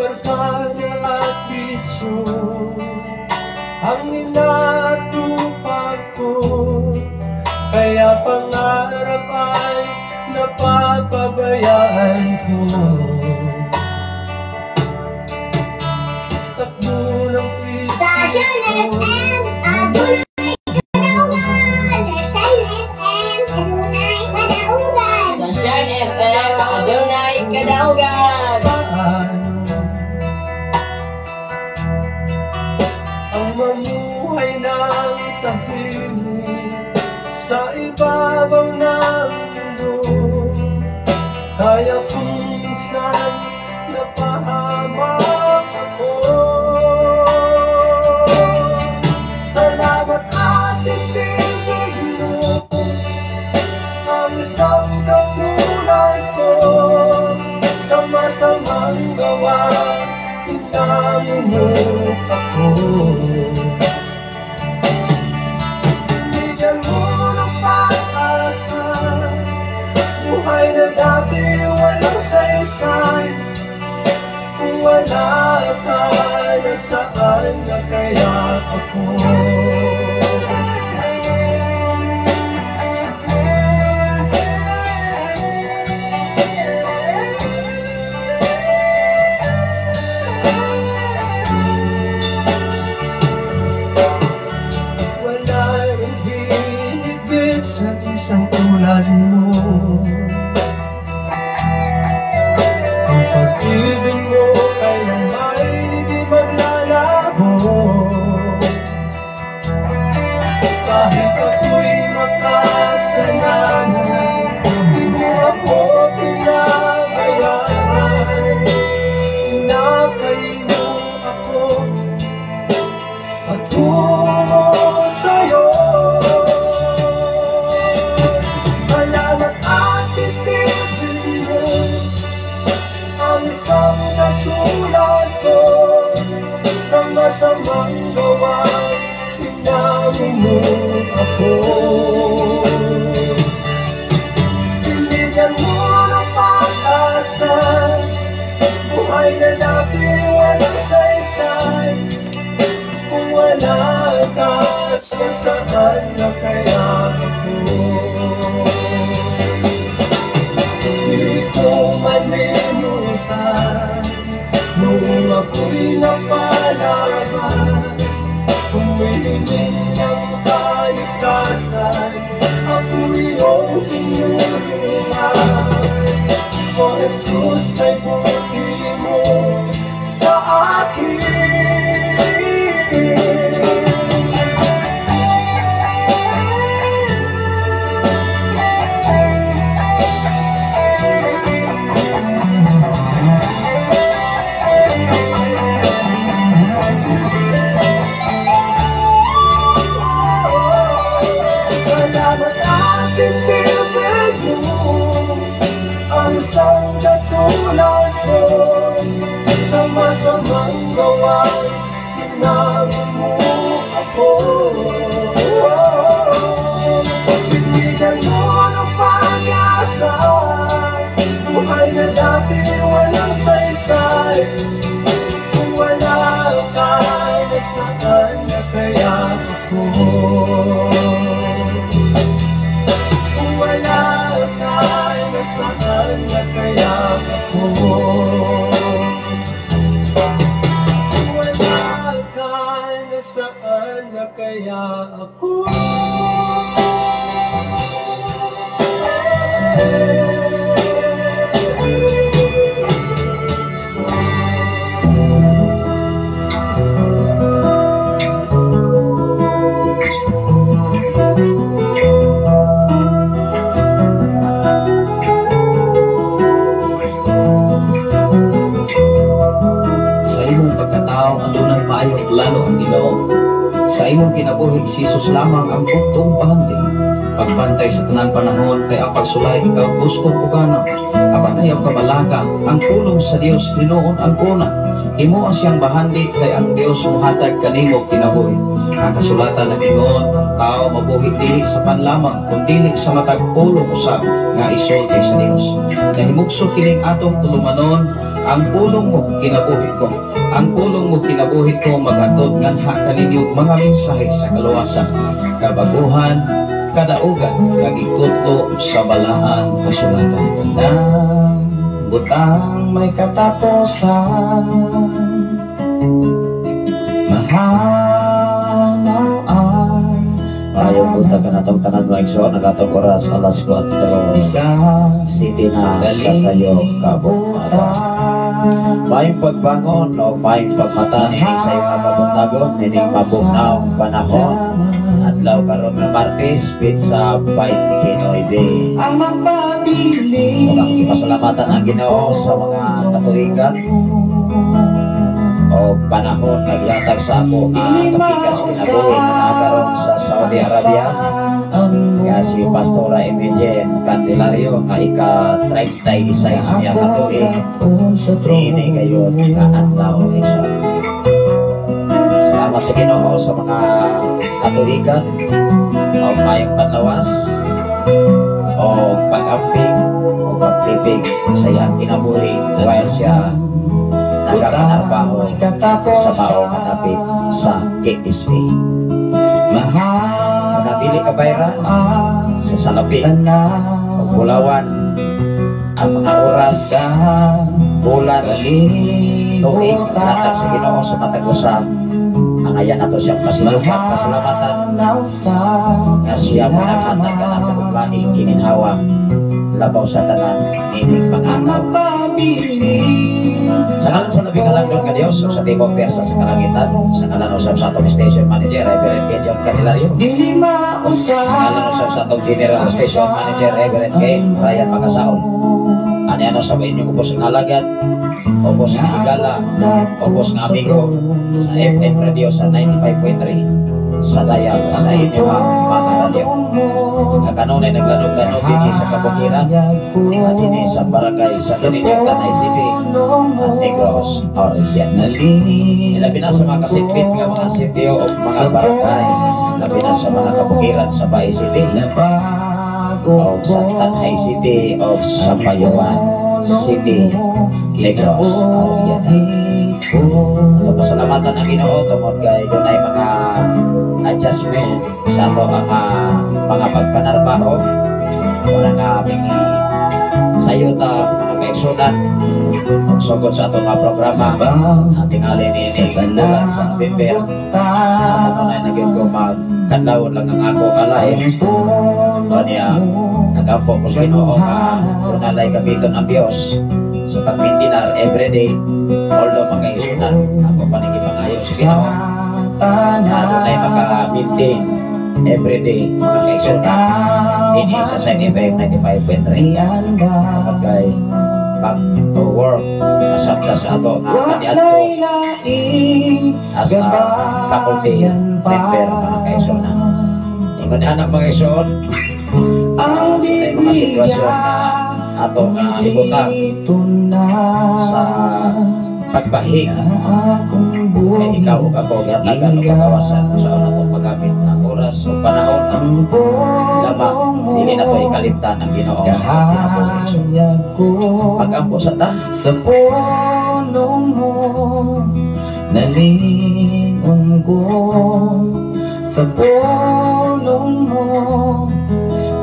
barkada at bisyo ang inatupag ko, kaya pangarap ay napapabayaan ko. Takbo ng puso Station FM, adunay kadaugan. Station FM, adunay kadaugan. Sunshine FM, adunay kadaugan. Ang mamuhay ng tahimik sa ibabaw ng mundo, kaya kung minsan napahamak ako. Salamat at ibigay mo ang isang katulad ko sa masamang gawa. Inamumot ako. Binigyan mo ng pag-asa, buhay na dati walang saysay. Kung wala ka, nasaan na kaya ako? Isang tulad mo, ang pag-ibig mo ay may di maglalaho. Kahit ako'y makasalanan, hindi mo ako pinabayaan. Inakay mo ako patungo sa'yo. Tulad ko sa masamang gawa, pinamumot ako. Binigyan mo ng pag-asa, buhay na dati walang saysay. Kung wala ka, nasaan na kaya ako? Hindi ko malimutan nung ako'y napalaban, humihiling ng kaligtasan, ako'y iyong tinulungan. O Jesus, ay buti mo sa akin. Isang katulad ko sa masamang gawa, pinamumot ako. Binigyan mo ng pag-asa, buhay na dati walang saysay. Kung wala ka, nasaan na kaya ako? Kung wala ka, nasaan na kaya ako? Kung wala ka, nasaan na kaya ako? Adunay maayo lalo ang Ginoo. Sa imong kinabuhi si Jesus lamang ang bugtong pahanding. Pagbantay sa tanan panahon kay ang pagsulay ikaw gusto ko kana. Apan ayaw kabalaga ang tulong sa Dios hinuon ang kuna. Imo ang siyang bahandi kay ang Dios mohatag kanimo kinabuhi. Ang kasulatan ng Ginoo, tao mabuhi dili sa panlamang kundi sa matag pulong usab nga isulti sa Dios. Nahimugso kining atong tulumanon Ang pulong mo kinabuhi ko. Ang pulong mo kinabuhi ko maghatod nganha kaninyo mga mensahe sa kaluwasan, kabaguhan, kadaugan, kagikuto sa balaan kasulatan ng butang may katapusan. Mahanaan Ayaw punta ka na itong tanan mo ekso, nagatong oras alas 4 City na sa sayo kabog. May pagbangon o may pagmata nining sa iyong kabuntagon, nining mabugnaw panahon. Adlaw karon nga Martes, pizza bite ni Kinoy Day. Ang magpapili Mukhang ipasalamatan ang Ginoo sa mga katuigan o panahon naglatag sa ako nga kapikas kinabuhi na nakaroon sa Saudi Arabia nga si Pastora Emilien Candelario nga ika-36 niya katuig ini kayo nga adlaw isa. Salamat sa Ginoo sa mga katuigan o mayong panlawas o pag-amping o pagtipig sa iyang kinabuhi while siya nagkakanarbaho sa baong manapit sa KTSA. Manapili ka bayra sa salapi o bulawan ang mga oras, bulan, tuig, latag sa Ginoo sa matag usap. Ang ayan nato siyang pasilupat, pasalamatan nga siya mo naghatag ka nato kung laing kininhawa labaw sa tanan ining panganaw. Sa ngalan sa labing halagdon ka Diyos, sa Tibong Persa sa kalangitan, sa ngalan usap sa atong station manager, Reverend K. John Candelario, sa ngalan usap sa atong general station manager, Reverend K. Ryan Magasaon, ano yan sa inyong ubos ng halagan, ubos ng higala, ubos ng amigo, sa FM Radio sa 95.3, sa dayang sa inyo mga radyo. Kakanunay naglanog-lanog din sa kabukiran, at din sa barangay sa Kaninyo, Tanay City, at Negros Oriental. Ilabi na sa mga kasipit nga mga sitio o mga barangay, ilabi na sa mga kabukiran sa Bay City, o sa Tanay City, o sa Payuan City, Negros Oriental. At pasalamatan ang Ginoo tungod kay dunay mga adjustment sa ato mga pagpanarbaho wala nga aming sayuta mga kaigsunan magsugod sa ato mga programa ating alin ini bulan sa November at ano na naging ko magkandawon lang ang ako kalahin o niya nag-ampo ko sa Ginoo nga kunalay kabiton ang Diyos sa pagmintinar everyday although mga kaigsunan ako panigipangayos sa Ginoo ano na yung maka-maintain everyday mga kaigsunan ini sa Side FM 95.3 kay back to work masabda sa ato nga kaniadto as a faculty member mga kaigsunan ingon anak mga kaigsunan ay mga sitwasyon na ato nga libutan sa pagbahig kaya ikaw o ako gatagan o kagawasan sa una itong magamit ng oras o panahon ng lamang dili na ito ikalimtan ng Ginoo sa pag-ampo sa ta sa puno mo nalingon ko sa puno mo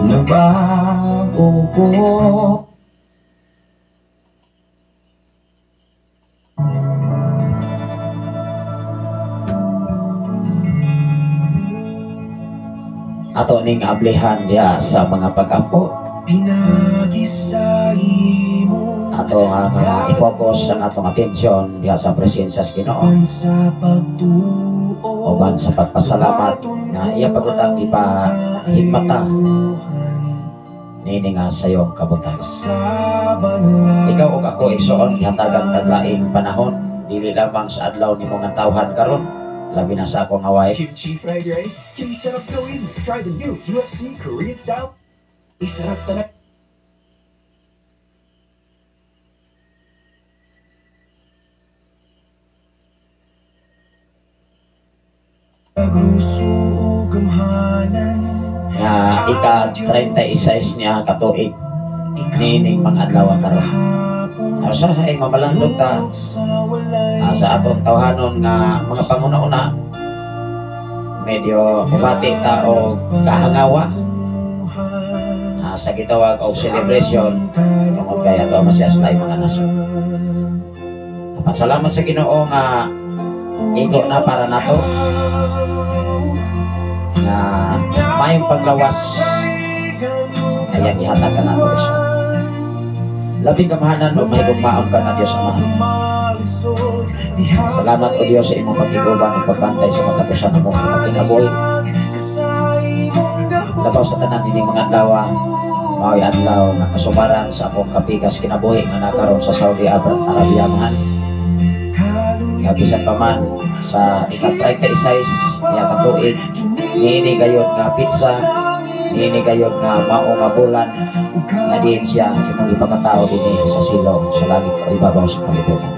nabago ko. ato ning ablihan diya sa mga pag-ampo Pinagisay mo ato nga i-focus ang atong atensyon diya sa presensya sa Ginoo sa pagtuo uban sa pagpasalamat nga iya pagutang ipahigmata nini nga sa iyong kabutang. Ikaw o ako igsoon hatagang taglaing panahon dili lamang sa adlaw nimo nga tawhan karon labi na sa akong away. Kimchi fried rice, can you sarap gawin? Try the new UFC Korean style. Isarap talaga. Nga ika-36 niya katuig nining mga adlaw karon. Usahay mabalandog ta sa atong tawhanon nga mga panguna-una, medyo mabati ta o kahangawa sa gitawag o celebration tungod kay ato masyaslay mga nasod. Salamat sa Ginoo nga igo na para nato na mayong paglawas ayang ihatag ka nato Diyos. Labing kamahanan o may gumaam ka na Diyos Ama. Salamat o Diyos sa imong pagtiguban o pagbantay sa matapusan ng mong makinabuhi. Labaw sa tanan ini mga adlaw mao'y adlaw na kasubaran sa akong kapigas kinabuhi nga nakaroon sa Saudi Arabia man. Nga bisan pa man sa ika-36 iya katuig niini gayud nga pizza, niini gayud nga mao nga bulan nga diin siya imong ipakatao dinhi sa silong sa langit o ibabaw sa kalibutan.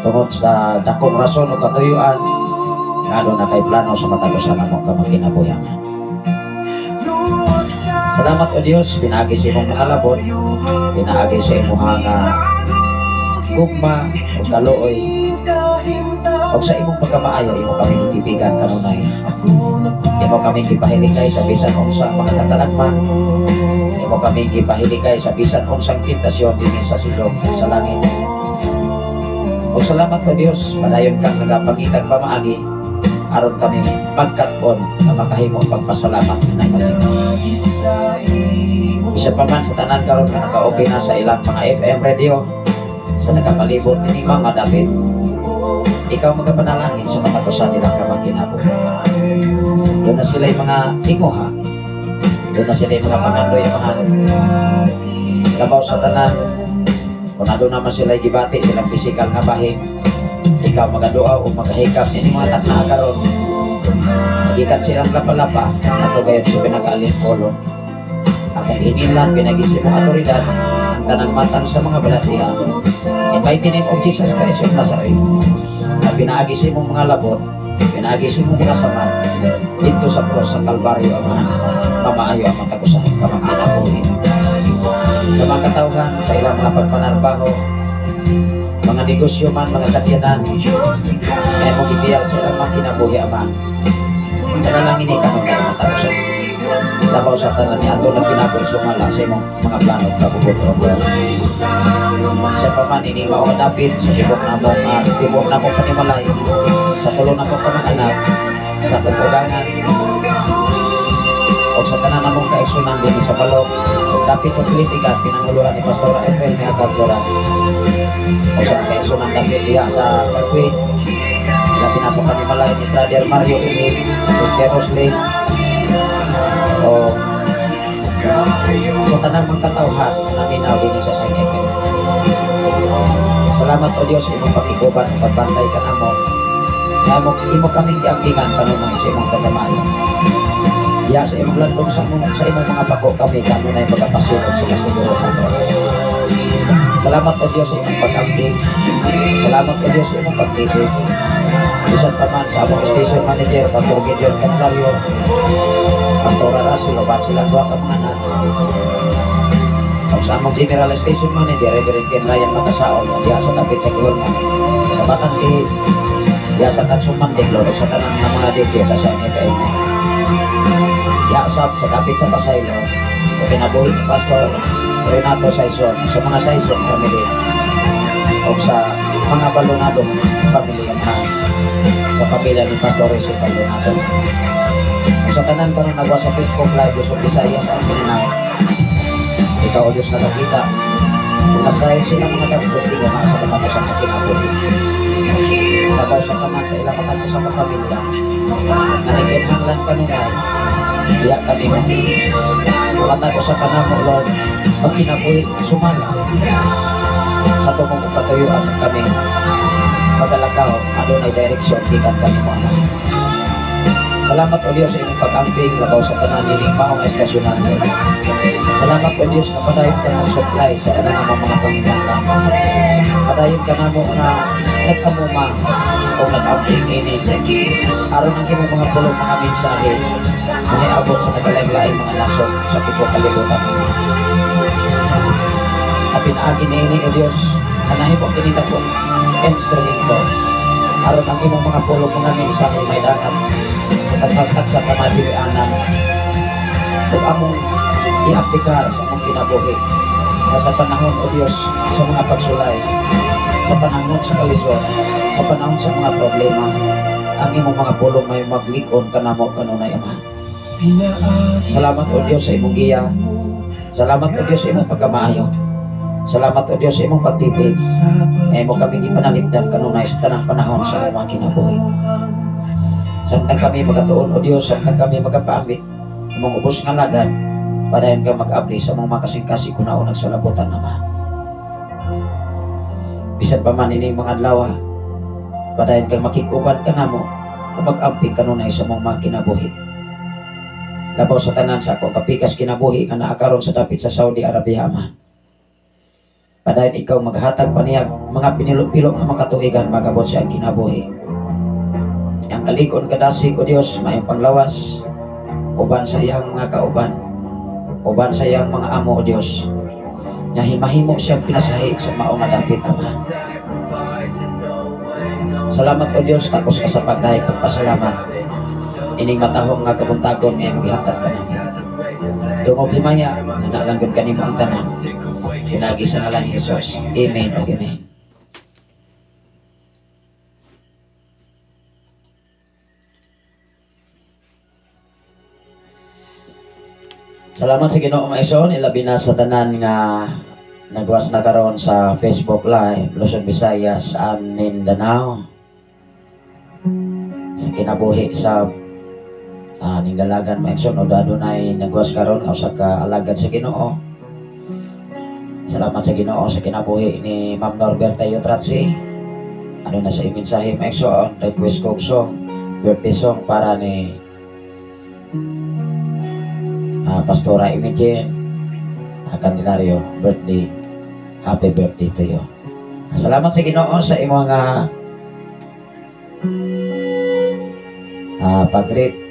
Tungod sa dakong rason o katuyuan nga na kay plano sa matagusan among kamakinabuhian. Salamat o Diyos, pinaagi sa imong mga labot, pinaagi sa imong nga gugma o kaluoy o sa imong pagkamaayo, imong kami titibigan kanunay. Imong kami gipahiligay sa bisan unsa mga katalagman, imong kami gipahiligay sa bisan unsang tentasyon dinhi sa silong sa langit. O salamat o Diyos, padayon kang nagapangitang pamaagi aron kami magkaton na makahimo pagpasalamat na naibalik. Isa pa man sa tanan karon nga naka-open na sa ilang mga FM radio sa nakapalibot ni mga David, ikaw magapanalangin sa matakusan nilang kamakinabuhi. Doon na sila'y mga tinguha, doon na sila'y mga pangandoy amahan. Labaw sa tanan, kung doon naman sila'y gibati silang pisikal nga bahin, ikaw magadua o magahikap ini mga takna karon. Magikan silang lapalapa nato gayon sa pinakaalin kolon. Akong hinilan pinag-isip mo autoridad ang tanang matang sa mga balatian. In mighty name of Jesus Christ of Nazareth, na pinaagisi mong mga labot, pinaagisi mong mga saman dito sa cross sa Kalbaryo Amahan, mamaayo ang matagusan kamang pinabuhi. Sa mga katawhan, sa ilang mga pagpanarbaho, mga negosyo man, mga sakyanan, kaya mong ibiyal sa ilang mga kinabuhi Amahan. Panalangin ni kamang kaya matagusan. Labaw sa tanan ni ato na kinabuhi sumala sa imong mga plano kabubot o buwan. Sa paman ini mao dapit sa tibok namong panimalay, sa tulo namong pamag-anak, sa pagpugangan o sa tanan namong kaigsunan din sa balog o dapit sa Pilitigan pinanguluhan ni Pastora Efel ni Agabdora o sa kaigsunan dapit diya sa Parkway, labi na sa panimalay ni Brother Mario Emil, Sister Roslyn o sa tanang magtatawhan na minaw din sa Saint Efel. Salamat o Diyos imong pakikuban o pagbantay ka na mo na imo kaming giambingan panunang sa imong kagamayan. Ya sa imong landong sa imong mga pako kami kanunay magapasunod sa kasiguruhan. Salamat o Diyos imong pag-ambing. Salamat o Diyos imong pagtitid. Bisan pa man sa among station manager Pastor Gideon Canario, Pastor Rasul oban silang duha ka mga anak. O sa among General Station Manager, Reverend Ken Ryan Makasaon, diya sa tapit sa Kihorman, sa Batang Kihid, diya sa Kansuman Deglo, sa tanan ng mga DJ sa San FM. Diya sa tapit sa Pasaylo, sa pinabuhi ni Pastor Renato Saison, sa mga Saison family, o sa mga Balonadong family ang sa pamilya ni Pastor Rizal Balonado. O sa tanan karon nagwa sa Facebook Live, Luzon, Visayas sa Mindanao. Ikaw o Diyos nakakita kung nasayon sila mga dapit di nga sa mga sa kinabuhi. Labaw sa tanan sa ilang mga sa kapamilya nanigimhanglan kanunay diya kami matago sa kanamo Lord pag kinabuhi sumala sa tumong katuyuan kami magalakaw adunay direksyon gikan kami mo. Salamat o Diyos sa inyong pag-amping labaw sa tanan nining maong estasyonan. Salamat o Diyos na padayon ka ng supply sa tanan ng mga pangingatan. Padayon ka na mo na nagkamuma o nag-amping ini. Aron ang imong mga pulong mga mensahe na abot sa nagalaing-laing mga nasod sa tipo kalibutan. na pinaagi ni o Diyos, anahin po kinita pong instrumento. Aron ang imong mga pulong mga mensahe may dagat sa kasagtag sa kamadilianan. Ug among i-aplikar sa among kinabuhi. Sa panahon o Diyos, sa mga pagsulay, sa panahon sa kalisod, sa panahon sa mga problema, ang imong mga pulong may maglikon kanamo kanunay Ama. Salamat o Diyos sa imong giya. Salamat o Diyos sa imong pagkamaayo. Salamat o Diyos sa imong pagtipid. Ay mo kami ipanalipdan kanunay sa tanang panahon sa mga kinabuhi. Samtang kami magatuon o Diyos, samtang kami magapaamit, imong ubos nga lagad, padayon ka mag-abli sa mga makasing-kasing kunaon nagsalabutan naman. Bisan pa man ini mga adlaw, padayon kang makikuban ka namo kung mag-abli kanunay sa mga kinabuhi. Labaw sa tanan sa ako kapikas kinabuhi nga naakaron sa dapit sa Saudi Arabia Ama. Padayon ikaw maghatag paniyag mga pinilok-pilok nga makatuigan magabot siya ang kinabuhi. Ang kalikon kadasig o Diyos may panglawas uban sa iyang mga kauban, uban sa iyang mga amo o Diyos, nga himahimo siyang pinasahi sa maong dapit Ama. Salamat o Diyos tapos ka sa pagdaig pagpasalamat. Ining matahong nga kabuntagon nga maghihatag ka namin. Tungog himaya, nanalanggon ka nimo ang tanan. Pinagi sa ngalan ni Jesus. Amen o Amen. Salamat sa Ginoo Maison, ilabi na sa tanan nga nagwas na karon sa Facebook Live, Luzon, Visayas, and Mindanao. Sa kinabuhi sa ningdalagan Maison o dadunay nagwas karon o sa kaalagad sa Ginoo. Salamat sa Ginoo sa kinabuhi ni Ma'am Norberta Yotratsi. Ano na sa imensahe Maison, request kong song, birthday song para ni Pastora Imogen Candelario, birthday, happy birthday to you. Salamat sa Ginoo sa imong nga pag-greet.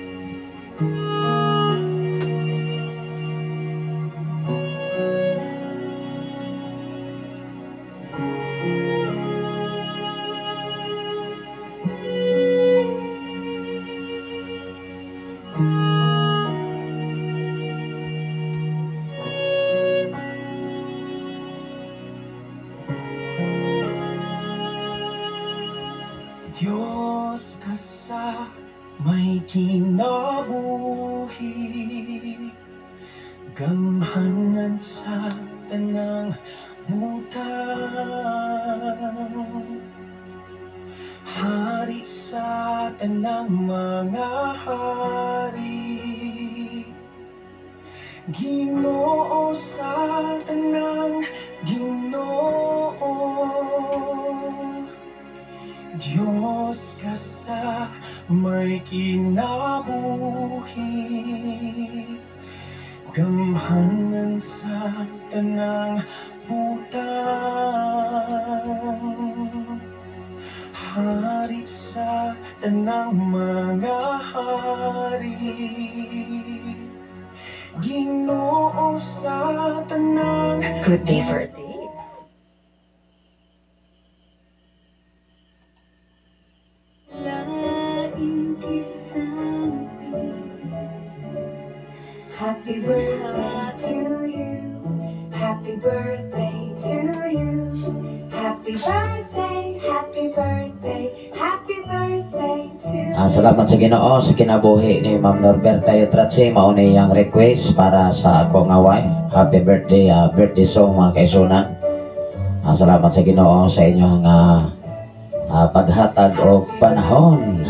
Diyos ka sa may kinabuhi, gamhanan sa tanang butang, hari sa tanang mga hari, Ginoo sa tanang Ginoo. Diyos ka sa may kinabuhi, gamhanan sa tanang butang, hari sa tanang mga hari, Ginoo sa tanang. Good day for a day. Happy birthday to you. Happy birthday to you. Happy birthday, happy birthday, happy birthday to you. Salamat sa Ginoo sa kinabuhi ni Ma'am Norberta Yotratsi. Mao ni yang request para sa ako nga wife. Happy birthday, birthday song mga kaisunan. Salamat sa Ginoo sa inyong paghatag o panahon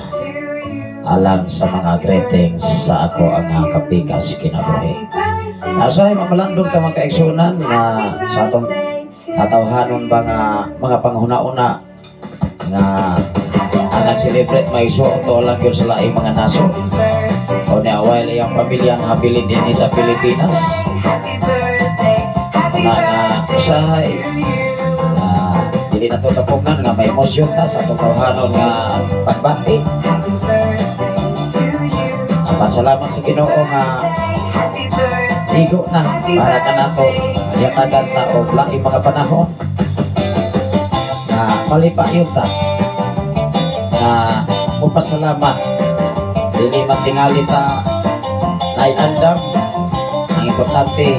alang sa mga greetings sa ako ang kapikas kinabuhi. Asay mamalandong ka mga kaigsunan na sa atong atawhanon ba nga mga panghuna-una nga anak celebrate may iso to lang yun sa laing mga naso o niaway layang pamilya nga habilin din sa Pilipinas na usahay dili na to tapungan nga may emosyon ta sa atong tawhanon nga pagbati. Salamat sa Ginoo nga igo na para kanato yatagan ta og laing mga panahon na malipayon ta na mupasalamat dili matingali ta lain andam. Ang importante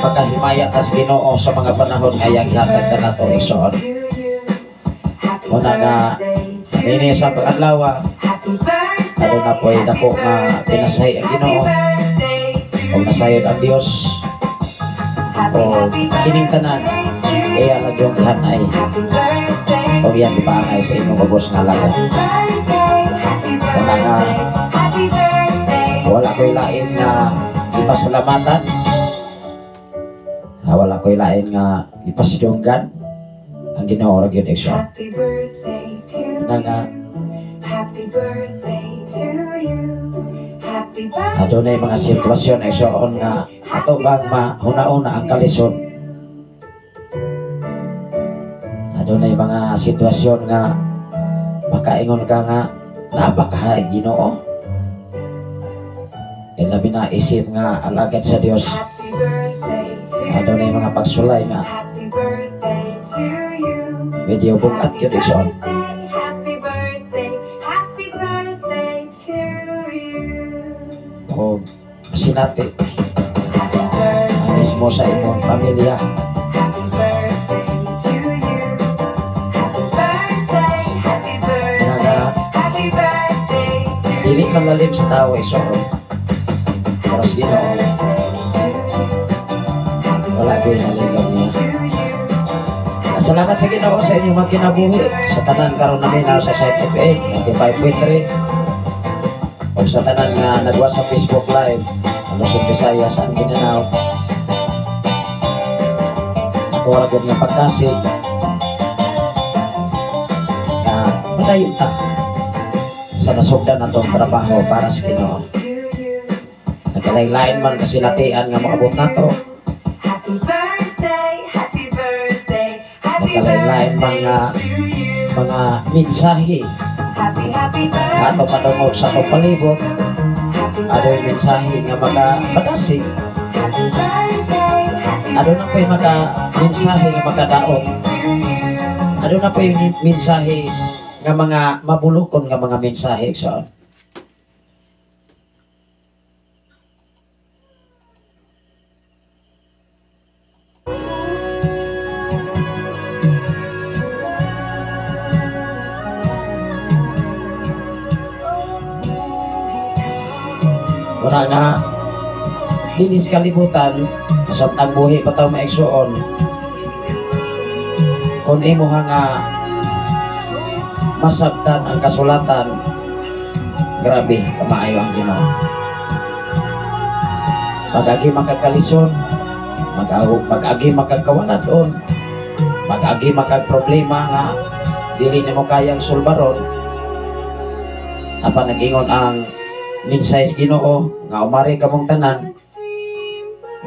pagkahimaya ta sa Ginoo sa mga panahon nga iyang ihatag kanato igsoon. Una nga ini sa pag-adlaw ano na po dako nga pinasay ang Ginoo o masayod ang Dios o kining tanan kaya nagyong ihanay o yan ipaangay sa inyong ubos nga laga. Una nga wala ko'y lain nga ipasalamatan, wala ko'y lain nga ipasidunggan ang Ginoo ra gyud igsoon. Nga adunay mga sitwasyon igsoon nga ato bang mahuna-una ang kalisod. Adunay mga sitwasyon nga makaingon ka nga napakahay Ginoo. Labi na isip nga alagad sa Dios. Adunay mga pagsulay nga medyo bukat yun igsoon. O masinati ang mismo sa imong pamilya. Dili malalim sa tao igsoon. Pero sa Ginoo wala ko yung naligaw niya. Salamat sa Ginoo sa inyong mga kinabuhi sa tanan karon namin sa Site FM 95.3 o sa tanan nga nagwa sa Facebook Live ang Luzon, Visayas sa Mindanao. Ako wala gud nga pagkasig na madayon ta sa nasugdan natong trabaho para sa Ginoo. Nagkalain-lain man kasi latian nga maabot nato. Nagkalain-lain man nga mga mensahe ato padungog sa atong palibot. Ado'y mensahe nga magpadasig. Ado na po'y mga mensahe nga magkadaog. Ado na po'y mensahe nga mga mabulukon nga mga mensahe igsoon. Wala na dinis kalibutan sa tagbuhi pataw maigsoon kung imo nga masabtan ang kasulatan, grabe kamaayo ang Ginoo. Mag-agi makagkalisod, mag-agi makagkawanadon, mag-agi makagproblema nga dili nimo kayang sulbaron. Apa nag-ingon ang minsay sa Ginoo nga umari kamong tanan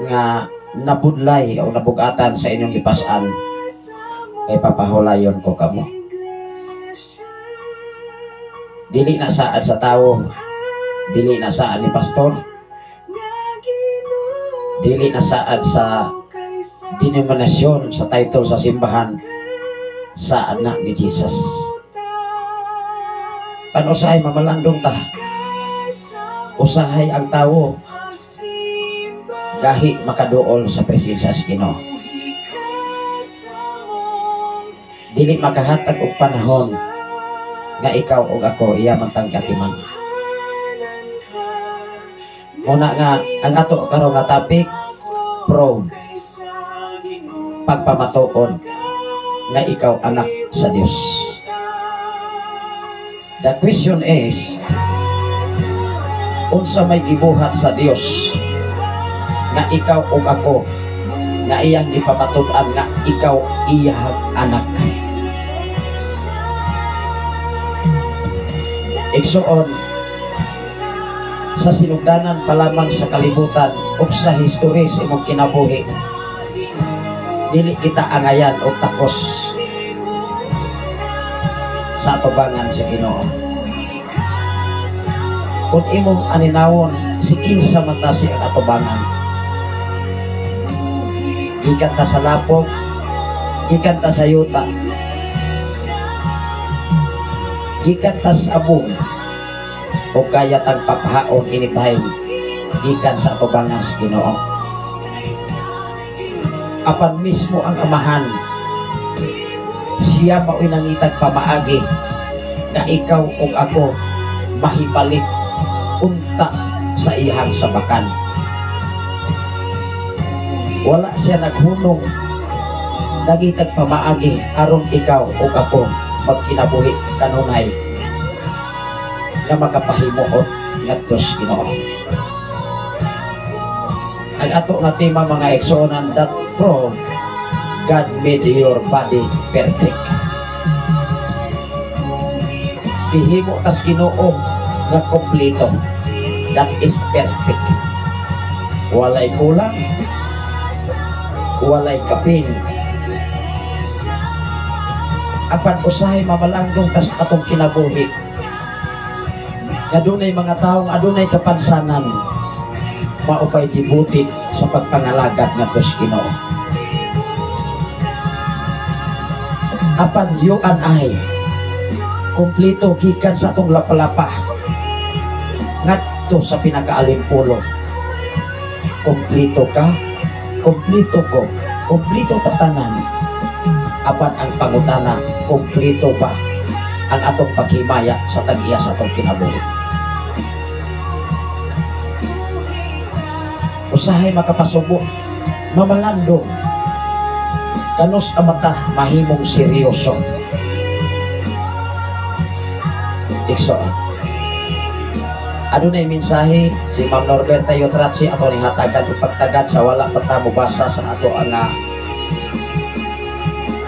nga nabudlay o nabugatan sa inyong lipasan kay papahulayon ko kamo. Dili na saad sa tao, dili na saad ni pastor, dili na saad sa denominasyon, sa title sa simbahan, saad na ni Jesus. Panusahay mamalandong ta, usahay ang tao gahi makaduol sa presensya sa Ginoo. Dili makahatag og panahon nga ikaw ug ako iya mantang katiman. Muna nga ang ato karon nga topic probe, pagpamatuod nga ikaw anak sa Dios. The question is, unsa may gibuhat sa Dios nga ikaw ug ako nga iyang ipamatud-an nga ikaw iyang anak. Igsoon sa sinugdanan pa lamang sa kalibutan o sa history sa imong kinabuhi, dili kita angayan o takos sa atubangan sa Ginoo. Kung imong aninawon si kinsa man ta siya atubangan, gikan ta sa lapok, gikan ta sa yuta, gikan ta sa abong, o kaya tang papahaon anytime gikan sa atubangan sa Ginoo. Apan mismo ang amahan, siya mao'y nangitag pamaagi na ikaw o ako mahipalit unta sa iyang sabakan. Wala siya naghunong nagitag pamaagi aron ikaw o ako magkinabuhi kanunay na makapahimuot ngadto sa Ginoo. Ang ato nga tema mga eksonan, that prove God made your body perfect. Gihimo tas Ginoo nga kompleto, that is perfect. Walay kulang, walay kapin. Apan usahay mamalanggong tas atong kinabuhi. Adunay mga taong adunay kapansanan, maupay gibutit sa pagpangalagat ngadto sa Ginoo. Apan you and I, kompleto gikan sa atong lapalapa ngadto sa pinakaalimpulo. Kompleto ka, kompleto ko, kompleto tatanan. Apan ang pangutana, kompleto ba ang atong paghimaya sa tag-iya sa atong kinabuhi? Usahay makapasubo, mamalando, kanos ang mata mahimong seryoso. Ikso, adunay mensahe si Ma'am Norberta Yotratsi ato ning hatagan ipagtagad sa wala pa ta mobasa sa ato ang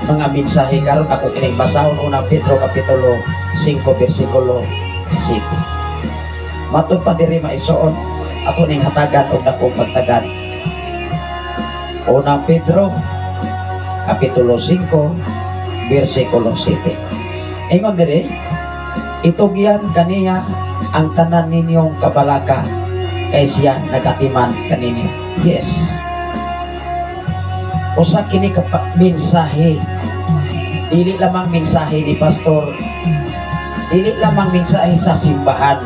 mga mensahe karon. Ako kining basahon unang Pedro kapitulo 5 bersikulo 7. Matud pa diri maisuon ato ning hatagan og dakong pagtagad. Unang Pedro kapitulo 5 bersikulo 7. Ingon diri, itugyan kaniya ang tanan ninyong kabalaka kay siya nagatiman kaninyo. Yes. Usa kini mensahe, dili lamang mensahe ni pastor, dili lamang mensahe sa simbahan,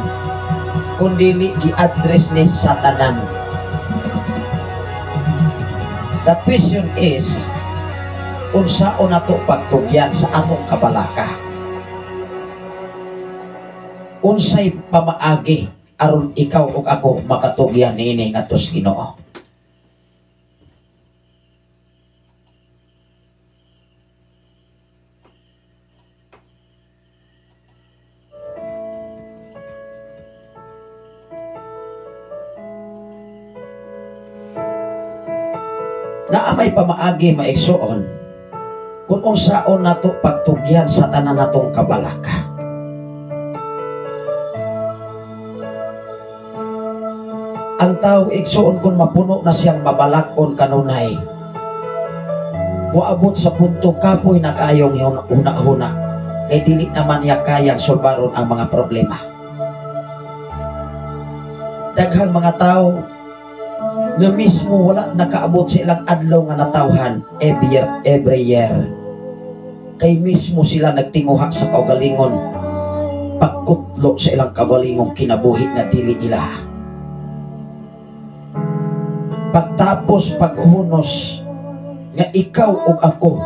kundi i-address ni sa tanan. The question is, unsaon nato pagtugyan sa atong kabalaka? Unsay pamaagi aron ikaw ug ako makatugyan niini ngadto sa Ginoo? Naamay pamaagi maigsuon kung unsaon nato pagtugyan sa tanan natong kabalaka. Ang tao igsuon kung mapuno na siyang mabalakon kanunay, moabot sa punto kapoy na kayong una-una, kay dili naman niya kayang solbaron ang mga problema. Daghang mga tao nga mismo wala nakaabot sa ilang adlaw nga natawhan every year, kay mismo sila nagtinguha sa kaugalingon, pagkutlo sa ilang kaugalingong kinabuhi na dili nila. Pagtapos paghunos nga ikaw ug ako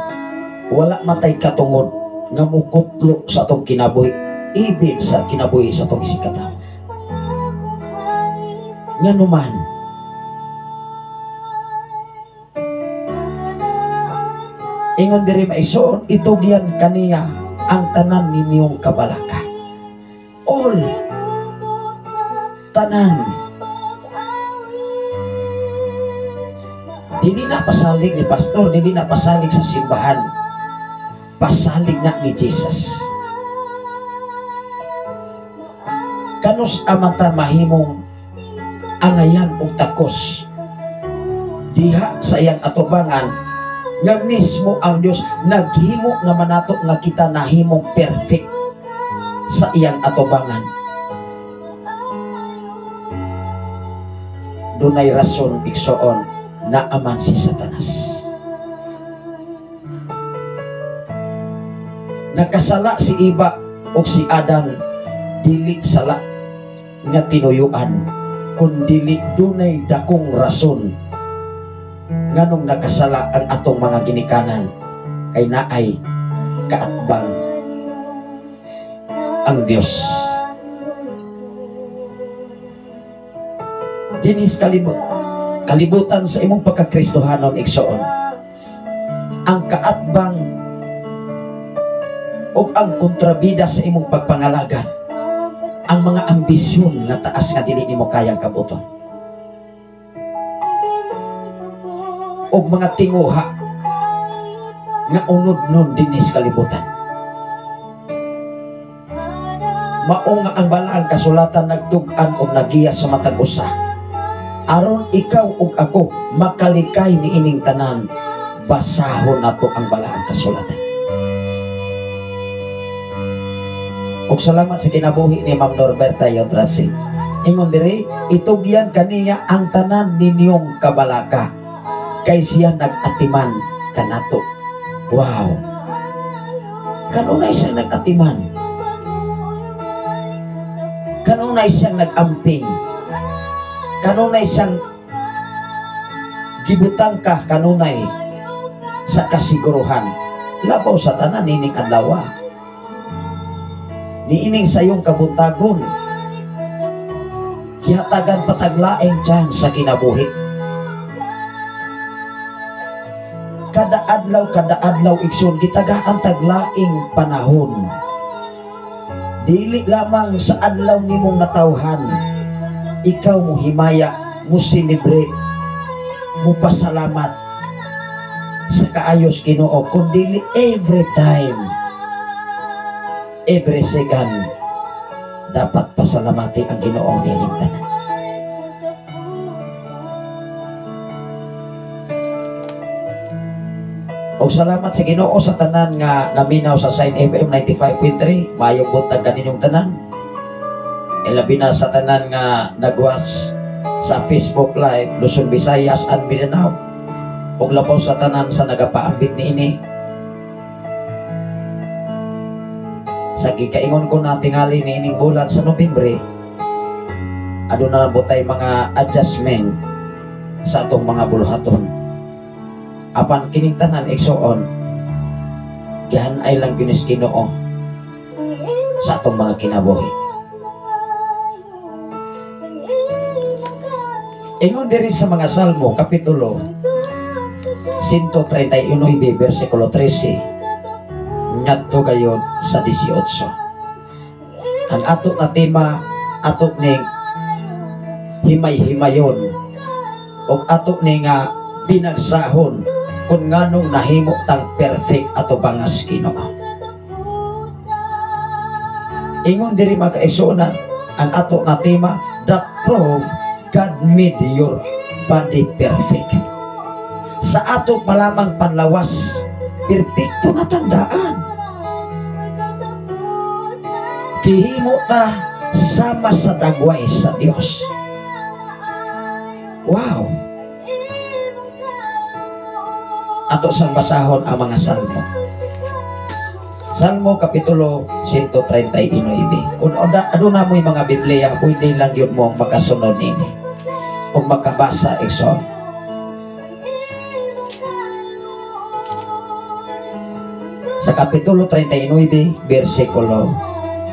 wala matay katungod nga mukutlo sa atong kinabuhi, ibig sa kinabuhi sa atong isikataw. Nga numan, ingon diri maisuon, itugyan kaniya ang tanan ninyong kabalaka. All, tanan. Dili na pasalig ni pastor, dili na pasalig sa simbahan, pasalig na ni Jesus. Kanos amata mahimong angayan ug takos diha sa iyang atubangan nga mismo ang Dios naghimo nga manato nga kita nahimong perfect sa iyang atubangan. Dunay rason igsuon na aman si Satanas. nakasala si Eva o si Adan, dili sala nga tinuyuan, kundili dunay dakong rason nganong nakasala ang atong mga ginikanan, kay naay kaatbang ang Dios. Dinis kalibutan sa imong pagkakristohanon igsoon, ang kaatbang o ang kontrabida sa imong pagpangalaga, ang mga ambisyon na taas nga dili nimo kayang kabuton, o mga tinguha nga unod nun dinis kalibutan. Mao nga ang balaang kasulatan nagtug-an o nagiya sa matag usa, aron ikaw ug ako makalikay ni ining tanan. Basahon nato ang balaang kasulatan. Og salamat sa kinabuhi ni Ma'am Norberta Yodrasi. Ingon diri, itugyan kaniya ang tanan ninyong kabalaka, kay siya nag-atiman kanato. Wow! Kanunay siyang nag-atiman. Kanunay siyang nag-amping. Kanunay siyang gibutang ka, kanunay sa kasiguruhan. Labaw sa tanan nining adlaw, niining sa iyong kabuntagon, kihatagan pataglaeng dyan sa kinabuhi. Kada adlaw igsoon gitagaan taglaing panahon, dili lamang sa adlaw nimong natawhan, ikaw mo himaya, mo celebrate, mo pasalamat sa kaayos Ginoo, kundi every time, every second, dapat pasalamati ang Ginoong nining tanan. O salamat sa Ginoo sa tanan nga naminaw sa Sign FM 95.3. Mayong buntag kaninyong tanan. Ilabi na sa tanan nga nagwas sa Facebook Live Luzon, Visayas and Mindanao, ug labaw sa tanan sa nagapaambit niini. Sa gikaingon ko na tingali niining bulan sa Nobyembre, aduna butay mga adjustment sa atong mga buluhaton. Apan kining tanan igsoon, gihan-ay lang ginis Ginoo sa atong mga kinabuhi. Ingon diri sa mga Salmo kapitulo 139 versikulo 13 ngadto gayud sa 18. Ang ato na tema, ato ning himay-himayon o ato ning binagsahon kung nganong nahimo tang perfect ato bangas Ginoo. Ingon diri mga kaigsuonan, ang ato na tema, that prove God made your body perfect. Sa ato palamang panlawas, perfecto na tandaan. Gihimo ta sama sa dagway sa Dios. Wow! Ato sang basahon ang mga salmo. Salmo kapitulo 139. Kung aduna mo'y mga Biblia, pwede lang yun mo makasunod nini. Kung makabasa, igsoon. Sa kapitulo 39, versikulo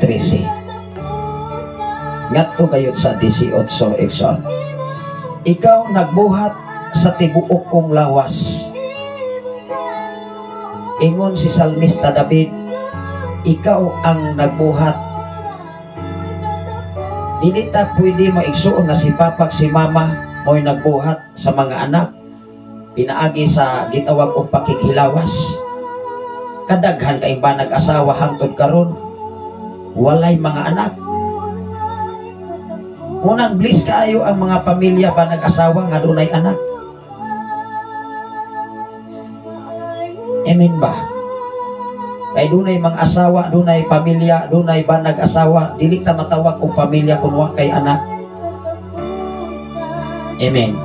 13. Ngadto gayud sa 18, igsoon. Ikaw nagbuhat sa tibuok kong lawas. Ingon si Salmista David, ikaw ang nagbuhat. Dili ta pwede maigsuon nga si papag si mama mo'y nagbuhat sa mga anak, pinaagi sa gitawag og pakikhilawas. Kadaghan kay ba nag-asawa hangtod karon walay mga anak. Unang bliss kaayo ang mga pamilya ba nag-asawa nga dunay anak. Amen ba? Kay dunay mga asawa, dunay pamilya, dunay ba nag-asawa, dili ta matawag og pamilya kung wa kay anak. Amen.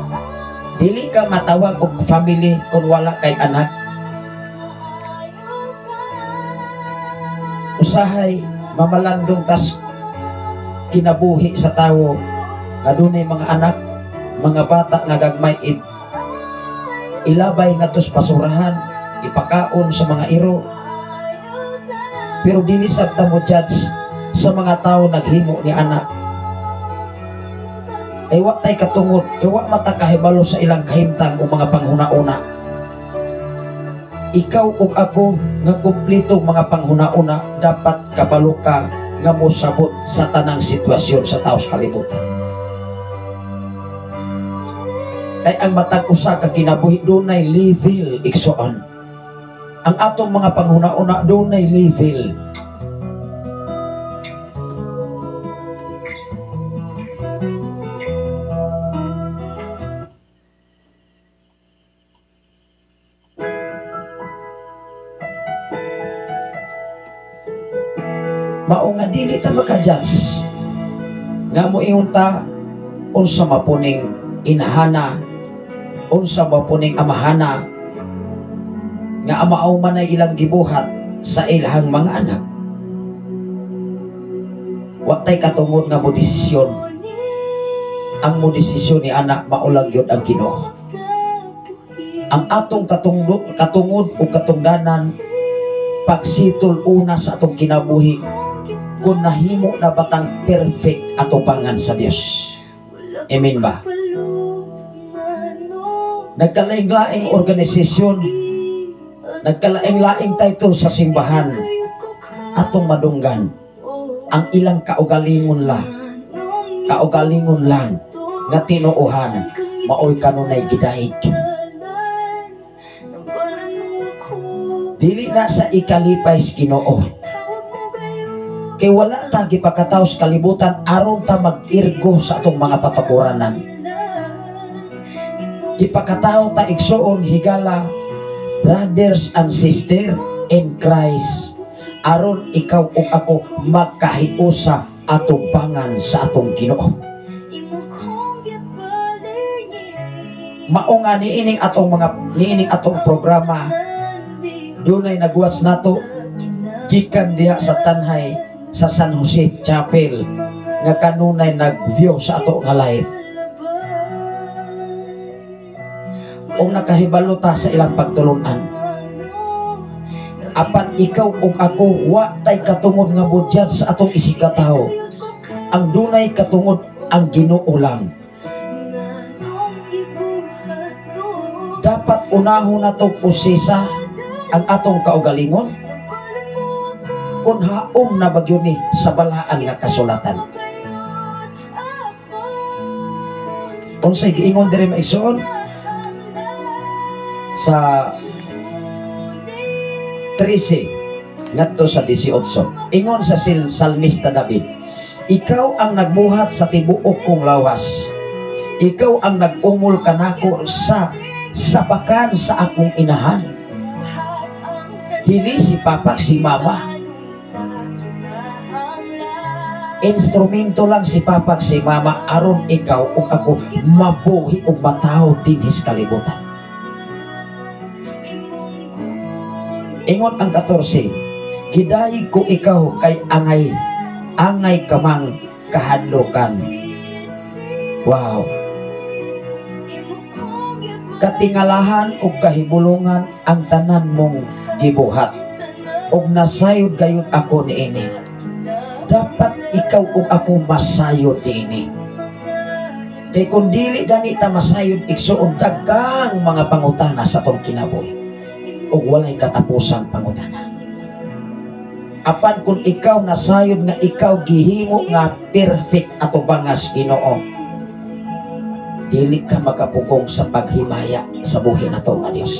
Dili ka matawag og family kung wala kay anak. usahay mamalandong tas kinabuhi sa tawo nga dunay mga anak, mga bata nga gagmay ilabay nga tos basurahan, ipakaon sa mga iro. Pero dili sabta mo judge sa mga tao naghimo ni anak. Ay wa tay katungod, ay wa mata kahibalo sa ilang kahimtang o mga panghuna-una. Ikaw ug ako nga kumpleto mga panghuna-una dapat kabalo ka nga mosabot sa tanang sitwasyon sa tao sa kalibutan. Kay ang matag usa ka kinabuhi dunay level igsoon. Ang atong mga panghuna-una dunay level. Mao nga dili ta maka-judge nga moingon ta unsa mapuning inahana, unsa mapuning amahana nga amaaw man ay ilang gibuhat sa ilahang mga anak. Wa tay katungod nga mo desisyon. Ang mo desisyon ni anak maulang yun ang Ginoo. Ang atong katungod o katungdanan pagsitol una sa atong kinabuhi kung nahimo na batang perfect atubangan sa Dios. Amen ba? Nagkalaing-laing organisasyon, nagkalaing-laing title sa simbahan, atong madunggan ang ilang kaugalingon lang nga tinuuhan maoy kanunay gidaig. Dili na sa ikalipay sa Ginoo. Kay wala ta gipakataos kalibutan aron ta mag-irgo sa atong mga patakuranan. Ipakatao ta igsuon higala, brothers and sisters in Christ, aron ikaw ug ako magkahiusa atubangan sa atong Ginoo. Mao nga niining atong programa dunay nagwas nato gikan diha sa tanhay sa San Jose Chapel nga kanunay nag-view sa ato nga live. O nakahibalo ta sa ilang pagtulunan. Apan ikaw ug ako wa tay katungod nga budyat sa atong isikataho. Ang dunay katungod ang Ginoo lang. Dapat unahon nato pusisa ang atong kaugalingon kung haom na bagyo ni sa balaan nga kasulatan. Unsay giingon diri maigsoon sa 13 ngadto sa 18. Ingon sa Salmista David, ikaw ang nagbuhat sa tibuok kong lawas. Ikaw ang nag-umol kanako sa sabakan sa akong inahan. Dili si papa si mama. Instrumento lang si papa si mama aron ikaw ug ako mabuhi ug mataw dinhi sa kalibutan. Ingon ang 14, gidayeg ko ikaw kay angay kamang kahadlokan. Wow. Katingalahan ug kahibulungan ang tanan mong gibuhat ug nasayod gayud ako niini. Dapat ikaw ug ako masayod niini. Kay kung dili ganita masayod igsuon daghang mga pangutana sa atong kinabuhi ug walay katapusang pangutana. Apan kung ikaw nasayod nga ikaw gihimo nga perfect atubangas Ginoo, dili ka makapugong sa paghimaya sa buhi nato nga Dios.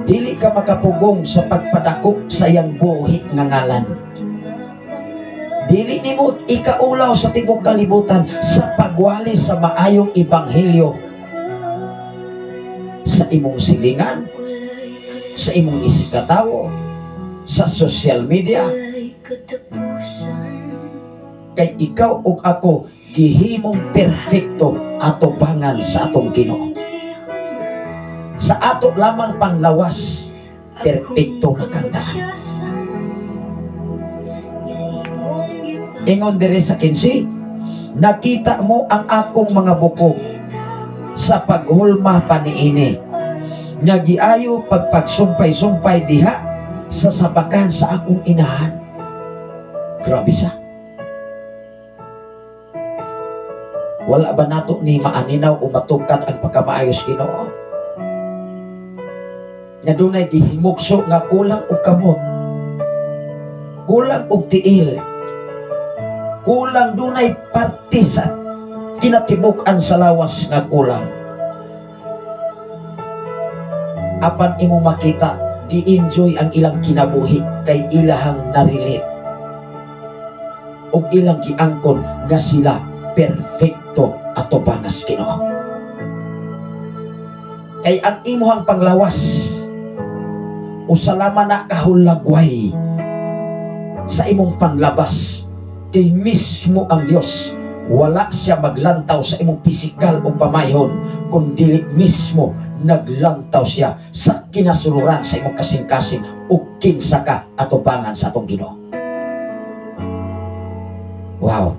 Dili ka makapugong sa pagpadako sa iyang buhi nga ngalan. Dili nimo ikaulaw sa tibok kalibutan sa pagwali sa maayong ebanghelyo sa imong silingan, sa imong isikatawo, sa social media. Kay ikaw ug ako gihimong perfecto atubangan sa atong Ginoo. Sa ato lamang panglawas perfecto na kandaan. Ingon diri sa 15, nakita mo ang akong mga bukog sa paghulma paniini, nga giayo pagpagsumpay-sumpay diha sa sabakan sa akong inahan. Grabe siya. Wala ba nato ni maaninaw o matukan ang pagkamaayos Ginoo? Nga dunay gihimugso nga kulang og kamot, kulang og tiil, kulang dunay parte sa kinatibuk-an sa lawas nga kulang. Apan imo makita, di-enjoy ang ilang kinabuhi kay ilahang narelate ug ilang giangkon nga sila perfecto ato bangas Ginoo. Kay ang imuhang panglawas usalama na kahulagway sa imong panlabas, kay mismo ang Dios wala siya maglantaw sa imong pisikal o pamayhon, kundi mismo naglantaw siya sa kinasuluran sa imong kasing-kasing o kinsa ka atubangan sa atong Ginoo. Wow.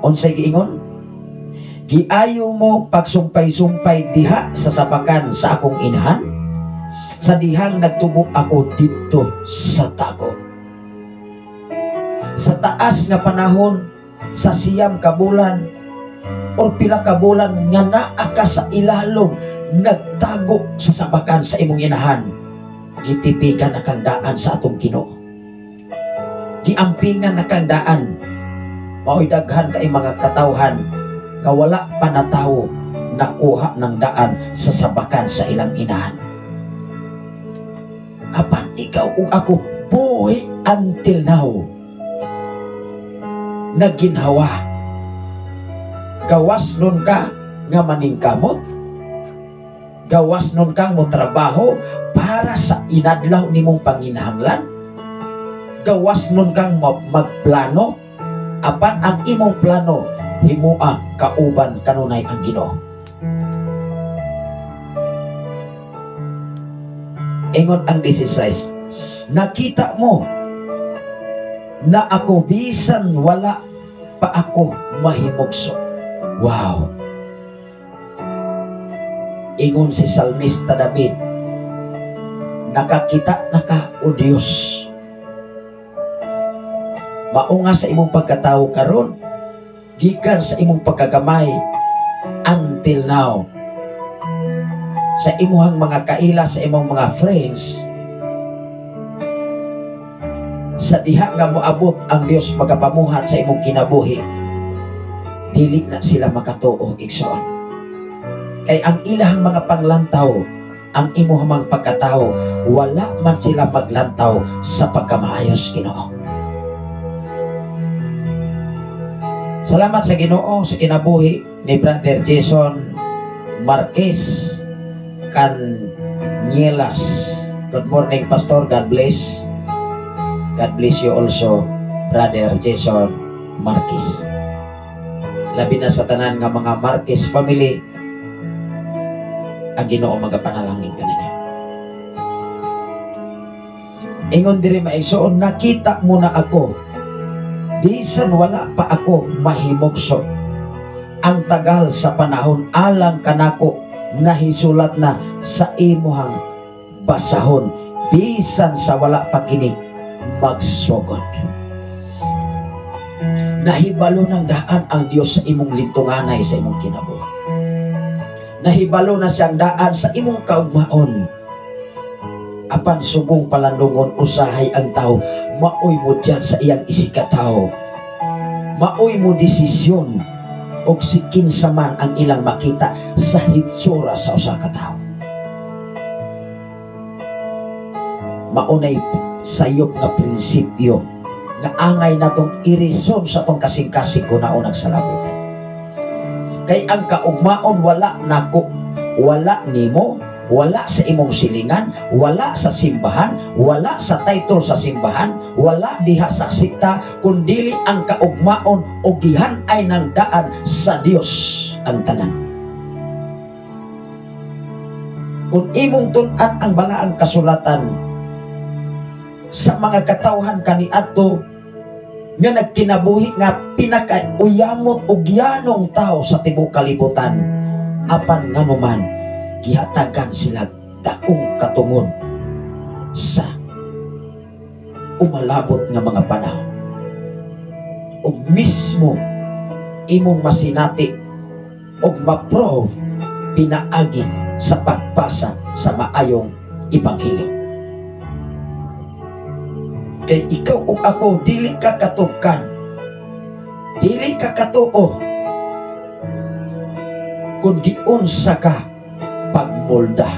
Unsay giingon? Giayo mo pagsumpay-sumpay diha sa sabakan sa akong inahan, sa dihang nagtubo ako dito sa tago. Sa taas nga panahon, sa siyam ka bulan o pila ka bulan nga naa ka sa ilalom, nagtago sa sabakan sa imong inahan, gitipigan akang daan sa atong Ginoo. Giampingan akang daan. Mao'y daghan kay mga katawhan nga wala pa na tawo nakuha ng daan sa sabakan sa ilang inahan. Apan ikaw ug ako buhi until now, naginhawa. Gawas nun ka nga maningkamot, gawas nun kang mo trabaho para sa inadlaw nimong panginahanglan, gawas nun kang magplano, apan ang imong plano himua kauban kanunay ang Ginoo. Ingon ang 16, nakita mo na ako bisan wala pa ako mahimugso. Wow. Ingon si Salmista David, nakakita na ka o Diyos. Maunga sa imong pagkatao karon, gikan sa imong pagkagamay until now, sa imuhang mga kaila, sa imong mga friends, sa diha nga moabot ang Dios magapamuhat sa imong kinabuhi, dili na sila makatuo igsoon. Kay ang ilahang mga panglantaw, ang imuhang pagkatao, wala man sila maglantaw sa pagkamaayos Ginoo. Salamat sa Ginoo sa kinabuhi ni Brother Jason Marquez Canielas. Good morning, Pastor. God bless. God bless you also, Brother Jason Marquez. Labi na sa tanan nga mga Marquez family, ang Ginoo magapanalangin kanina. Ingon diri maigsoon, nakita mo na ako bisan wala pa ako mahimugso. Ang tagal sa panahon alang kanako nahisulat na sa imuhang basahon, bisan sa wala pa kini magsugod. Nahibalo ng daan ang Dios sa imong lintunganay sa imong kinabuhi. Nahibalo na siyang daan sa imong kaugmaon. Apan subong palandungon usahay ang tao, maoy mo dyan sa iyang isikataw. Maoy mo desisyon o si kinsa man ang ilang makita sa hitsura sa usa ka tawo. Maunay sayop nga prinsipyo nga angay natong irison sa tong kasing-kasing kunaon ang salabutan. Kay ang kaugmaon wala nako, wala nimo, wala sa imong silingan, wala sa simbahan, wala sa title sa simbahan, wala diha sa sikta, kundi ang kaugmaon o gihan-ay ng daan sa Dios ang tanan. Kung imong tun-an ang balaang kasulatan sa mga katawhan kaniadto nga nagkinabuhi nga pinakauyamot ug yanong tao sa tibuok kalibutan, apan nganuman gihatagan sila dakong katungon sa umalabot nga mga panahon. Ug mismo imong masinati ug ma-prove pinaagi sa pagbasa sa maayong ebanghelyo. Kay ikaw ug ako dili ka katukan, dili ka katuo kung giunsa ka pagmolda,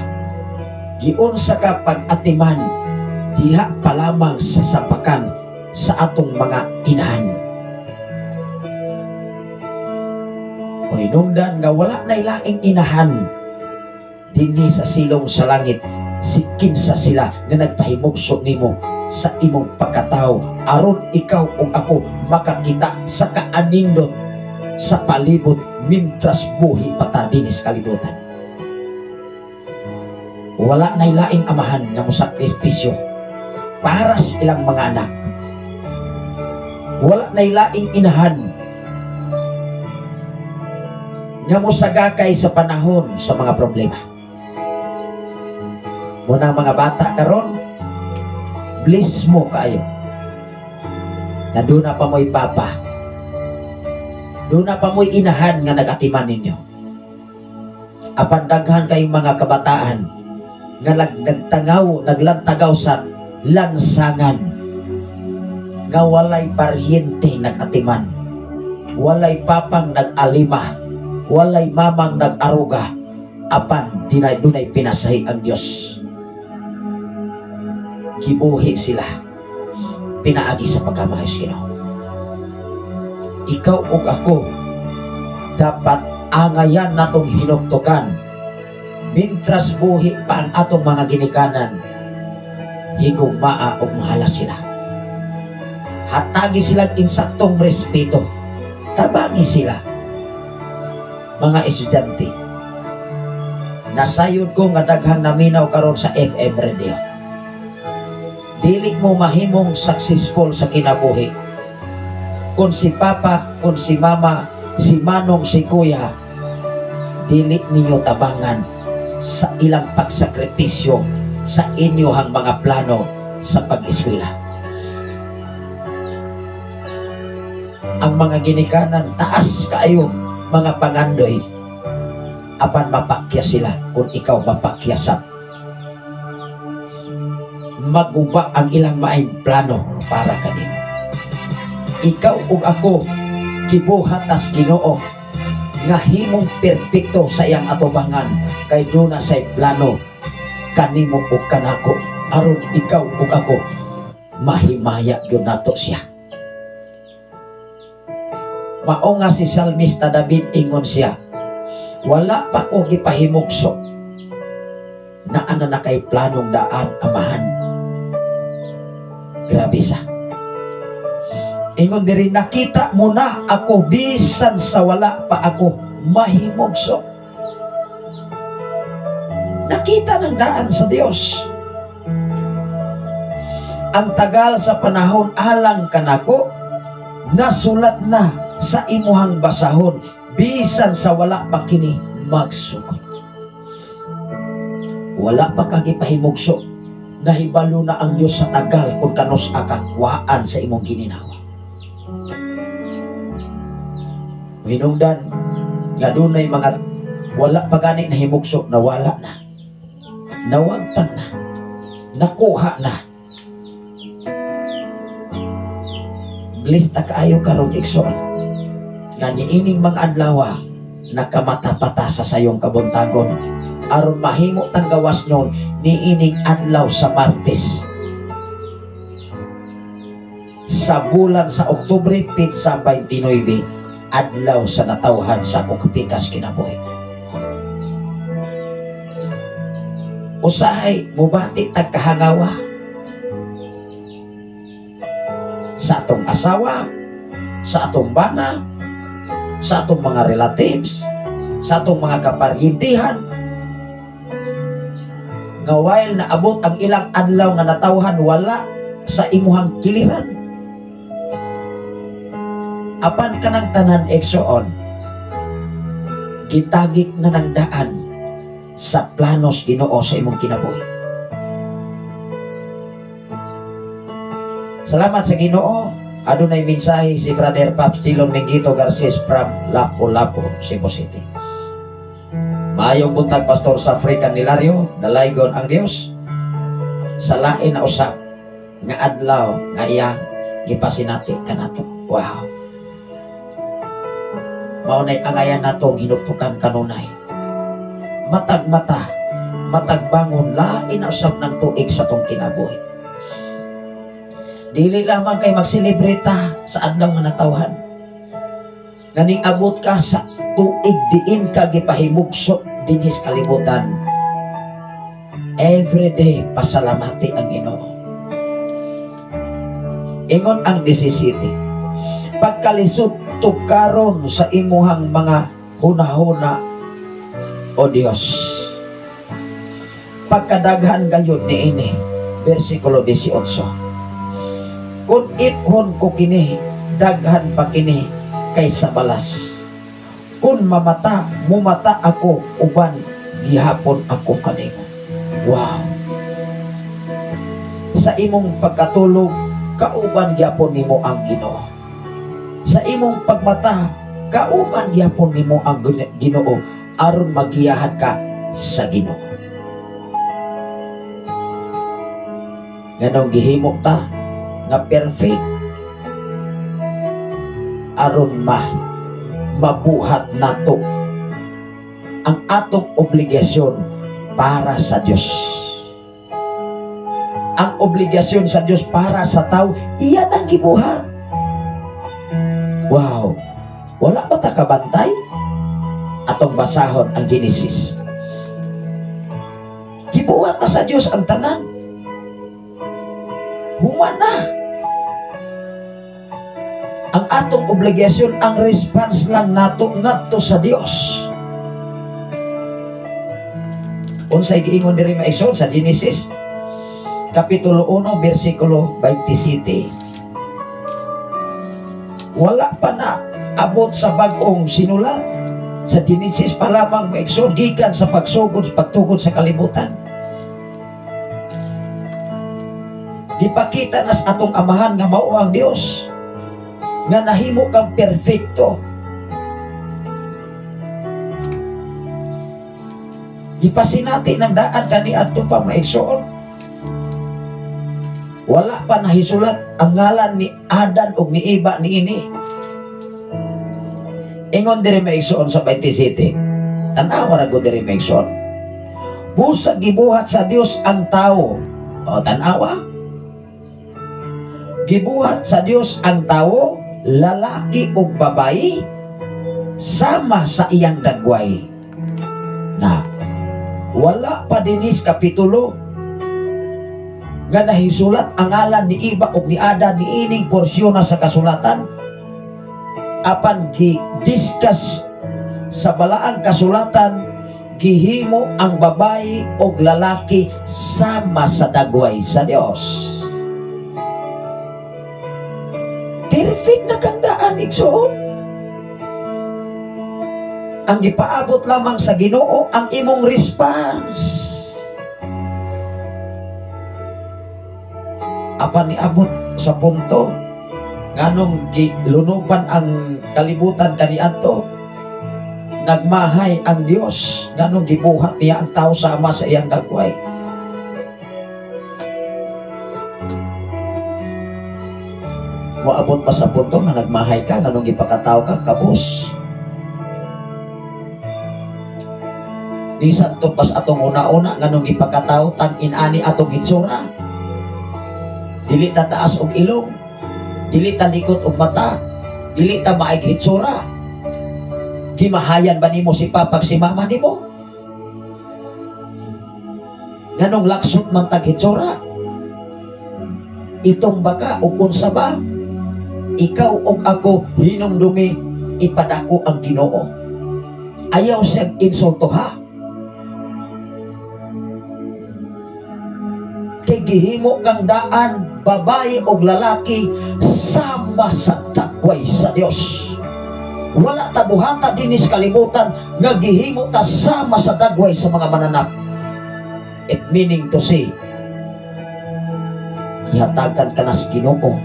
giunsa ka pag-atiman diha pa lamang sa sapakan sa atong mga inahan. O hinungdan nga wala na ilaing inahan dinhi sa silong sa langit, kinsa sila nga nagpahimugso nimo sa imong pagkatao aron ikaw ug ako makakita sa kaanindot sa palibot mintras buhi pata dinhi sa kalibutan. Wala na ilaing amahan nga mosakripisyo para sa ilang mga anak. Wala na ilaing inahan nga mosagakay sa panahon sa mga problema. Muna mga bata karon, bliss mo kayo na doon na pa mo'y papa, doon na pa mo'y inahan nga nag-atiman ninyo. Apan daghan kayong mga kabataan nga naglantagaw sa lansangan nga walay paryente nag-atiman, walay papang nag-alima, walay mamang nag-aruga, apan dunay pinasahi ang Dios. Gibuhi sila pinaagi sa pagkamahis Ginoo. Ikaw ug ako dapat angayan natong hinuktukan mintras buhi pa ang atong mga ginikanan, higugmaa ug mahala sila. Hatagi sila insaktong respeto, tabangi sila. Mga estudyante, nasayod ko nga daghang naminaw karon sa FM radio. Dili mo mahimong successful sa kinabuhi kung si papa, kung si mama, si manong, si kuya, dili ninyo tabangan sa ilang pagsakripisyo sa inyohang mga plano sa pag-eskwela. Ang mga ginikanan taas kaayo mga pangandoy, apan mapakya sila kung ikaw mapakyasap. Maguba ang ilang maayong plano para kanimo. Ikaw ug ako gibuhat as Ginoo nga himong perpekto sa iyang atubangan, kay doon na say plano kanimo ug kanako aron ikaw ug ako mahimaya gyud nato siya. Mao nga si Salmista David ingon siya, wala pa ko gipahimugso na ana na kay planong daan amahan. Grabe sa. Ingon diri, nakita mo na ako bisan sa wala pa ako mahimugso. Nakita ng daan sa Dios. Ang tagal sa panahon alang kanako, nasulat na sa imuhang basahon bisan sa wala pa kini magsugod. Wala pa kagipahimugso, nahibalo na ang Diyos sa tagal kung kanos akakwaan sa imong gininawa. Hinungdan nga dunay mga wala pa gani na himugso, nawala na, nawagtang na, nakuha na. Lista kaayo karon igsoon nga niining mga adlaw nakamatapata sa sayong kabuntagon aron mahimo tang gawas nun niining adlaw sa Martes sa bulan sa Oktubre pitsa 29, adlaw sa natawhan sa akong kapikas kinabuhi. Usahay mubati tagkahangawa sa atong asawa, sa atong bana, sa atong mga relatives, sa atong mga kaparyentihan, nga while naabot ang ilang adlaw nga natawhan wala sa imuhang kiliran. apan kanang tanan igsoon gitagik na ng daan sa planos Ginoo sa imong kinabuhi. Salamat sa Ginoo. Adunay mensahe si Brother Pops Silon Mengito Garces from Lapu-Lapu, Cebu City. Maayong buntag Pastor sa African Nilario, dalaygon ang Dios sa lain na usap nga adlaw nga iya gipasinati kanato. Wow. Maunay angayan nato ginuptukan kanunay. Matag mata, matag bangon, lain na usap ng tuig sa tong kinabuhi. Dili lamang kay magselebrita sa adlaw nga natawhan. Ganing abot ka sa tuig diin ka gipahimugso dinhis kalibutan. Every day pasalamati ang Ginoo. Ingon ang 17. Pagkalisod tukaron sa imuhang mga hunahuna o Dios. Pagkadaghan gayud niini, versikulo 18. Kung ithon ko kini, daghan pa kini kaysa balas. Kung mumata ako, uban, gihapon ako kanimo. Wow! Sa imong pagkatulog, kauban gyapon nimo ang Ginoo. Sa imong pagmata, kauban gyapon nimo ang Ginoo aron magiyahan ka sa Ginoo. Nganong gihimo ta nga perfect aron mabuhat nato ang atong obligasyon para sa Dios. Ang obligasyon sa Dios para sa tao, iyan ang gibuhat. Wow! Wala pa ta kabantay? Atong basahon ang Genesis. Gibuhat na sa Dios ang tanan. Humana. Ang atong obligasyon, ang response lang nato ngadto sa Dios. Unsay giingon diri maigsoon sa Genesis Kapitulo 1, versikulo 27. Wala pa na abot sa bag-ong sinulat. Sa Genesis pa lamang maigsoon gikan sa pagsugod, pagtugod sa kalibutan. Gipakita nas atong amahan nga mao ang Dios nga nahimo kang perfecto. Ipasinati ng daan kani adto pa maigsoon. Wala pa nahisulat ang ngalan ni Adan ug ni Eva niini. Ingon diri maigsoon sa 27. Tanawa ra gud diri maigsoon. Busa gibuhat sa Dios ang tawo. O tanawa. Gibuhat sa Dios ang tawo, lalaki ug babayi, sama sa iyang dagway. Na wala pa dinis kapitulo nga nahisulat ang ngalan ni Eva ug ni Adan niining porsyon na sa kasulatan. Apan gi-discuss sa balaang kasulatan, gihimo ang babayi ug lalaki sama sa dagway sa Dios. Perfect na kandaan igsoon. Ang ipaabot lamang sa Ginoo ang imong response. Apan niabot sa punto nganong gilunupan ang kalibutan kaniadto, nagmahay ang Dios nganong gibuhat niya ang tao sama sa iyang dagway. Moabot pa sa punto nga nagmahay ka nganong gipakataw ka kabus. Di santo pas atong una-una nganong gipakataw tang inani atong hitsura. Dili ta taas og ilong, dili ta likot og mata, dili ta maayg hitsura. Gimahayan ba nimo si papa si mama nimo? Nganong laksot man tag hitsura? Itong baka ug unsa ba? Ikaw ug ako hinumdumi ipadako ang Ginoo. Ayaw siya insulto ha. Kay gihimo kang daan babayi ug lalaki sama sama sa dagway sa Dios. Wala ta buhata dinhi sa kalibutan nga gihimo ta sama sa dagway sa mga mananap. It meaning to say, ihatagan ka na sa Ginoo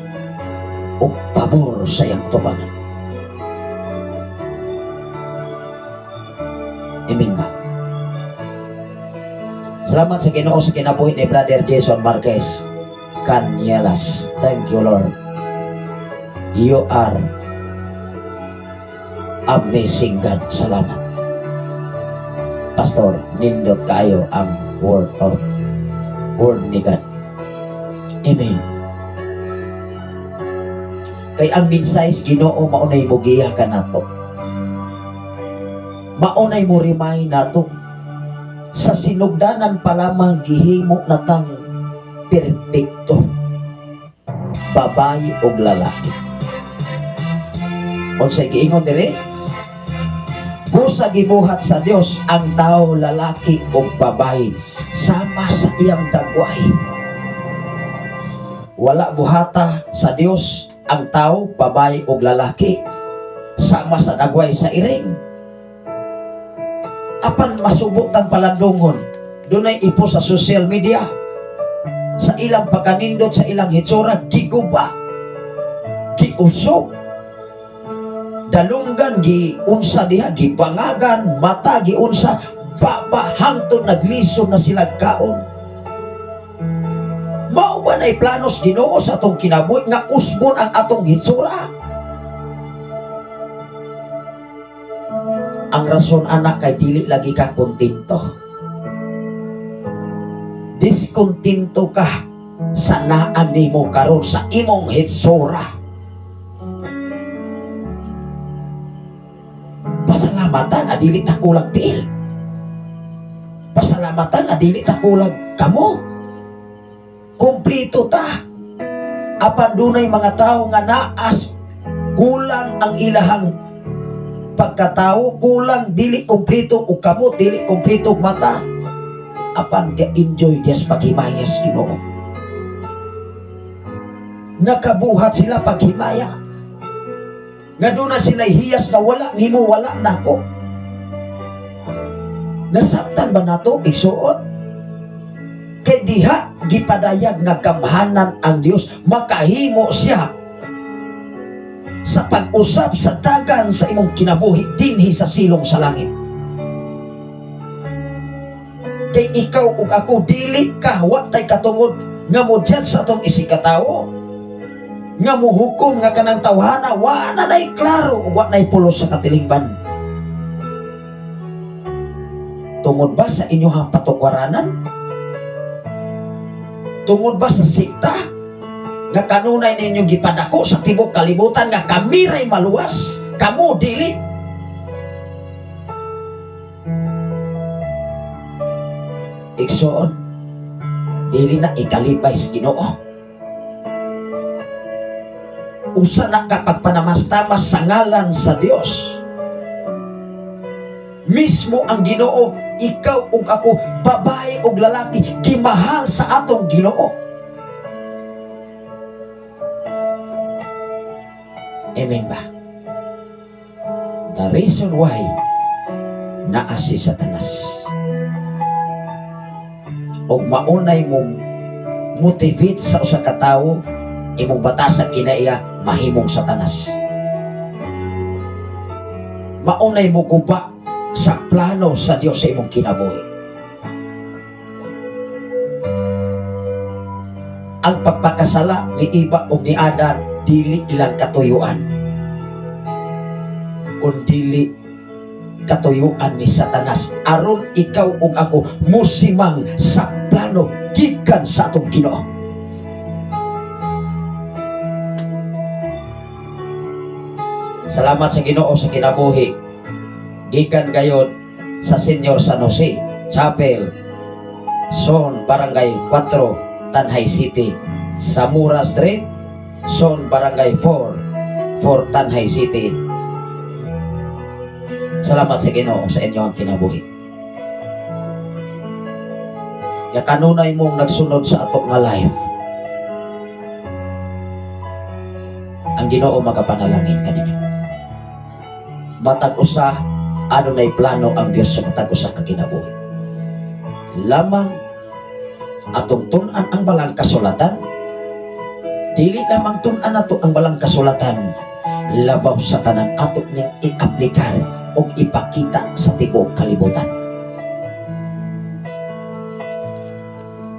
o pabor sa iyang tubangan. Amen ba? Salamat sa Ginoo sa kinabuhi ni Brother Jason Marquez Canyelas. Thank you, Lord. You are amazing God. Salamat. Pastor, nindot kayo ang word ni God. Amen. Kay ang minsayes Ginoo maunay mo giya ka nato. Maunay mo remind nato sa sinugdanan pa lamang gihimo natang perpekto, babae o lalaki. Unsay giingon dire? Busa gibuhat sa Dios ang tao lalaki o babae sama sa iyang dagway. Wala buhata sa Dios ang tao babae o lalaki sama sa dagway sa iring. Apan masubok ang palandungon, dunay ipo sa social media, sa ilang pagkanindot, sa ilang hitsura, giguba, giusok, dalunggan, giunsa diha, gibangagan, mata, giunsa, baba, hangtod naglison na sila kaon. Mao ba na'y planos Ginoo sa atong kinabuhi nga usbon ang atong hitsura? Ang rason anak kay dili lagi ka kontento. Diskontento ka sa naan nimo karon sa imong hitsura. Pasalamatan nga dili ta kulang tiil. Pasalamatan nga dili ta kulang kamo. Kumplito ta. Apan dunay mga tao nga naas kulang ang ilahang pagkatao, kulang dili kumplito o kamot, dili kumplito mata. Apan ga-enjoy Diyas paghimayas Ginoo. Nakabuhat sila paghimaya. Nga doon na sila hiyas na wala nimo, wala nako. Nasabtan ba nato igsuon? Kay diha gipadayag nga gamhanan ang Dios, makahimo siya sa pag-usap sa dagan sa imong kinabuhi dinhi sa silong sa langit. Kay ikaw ug ako dili ka wa tay katungod nga modyan sa atong isikatawo, nga muhukom nga kanang tawhana wa na nay klaro ug wa nay pulos sa katilingban. Tungod ba sa inyong patukwaranan? Tungod ba sa sikta nga kanunay ninyong gipadako sa tibok kalibutan nga kami ray maluwas, kamo dili? Igsoon, dili na ikalipay sa Ginoo. Usa na kapag panamastamas sa ngalan sa Dios. Mismo ang Ginoo, ikaw ug ako, babae ug lalaki, gimahal sa atong Ginoo. Amen ba? The reason why naa si Satanas og maunay mong motivate sa usa ka tawo, imong batasan kinaiya mahimong Satanas. Maunay mo guba sa plano sa Dios sa imong kinabuhi. Ang pagpakasala ni Eva ug ni Adan dili ilang katuyuan, kundi katuyuan ni Satanas aron ikaw ug ako musimang sa plano gikan sa atong Ginoo. Salamat sa Ginoo sa kinabuhi gikan gayud sa Senior San Jose Chapel, Son Barangay 4, Tanhay City, Samura Street, Son Barangay 4, Tanhay City. Salamat sa Ginoo sa inyong kinabuhi. Ya kanunay mong nagsunod sa atok nga life. Ang Ginoo makapanalangin kanina. Matag usa adunay plano ang Dios sa matag usa ka kinabuhi. Lamang atong tun-an ang balang kasulatan. Dili lamang tun-an nato ang balang kasulatan, labaw sa tanang ato ning i-aplikar o ipakita sa tibuok kalibutan.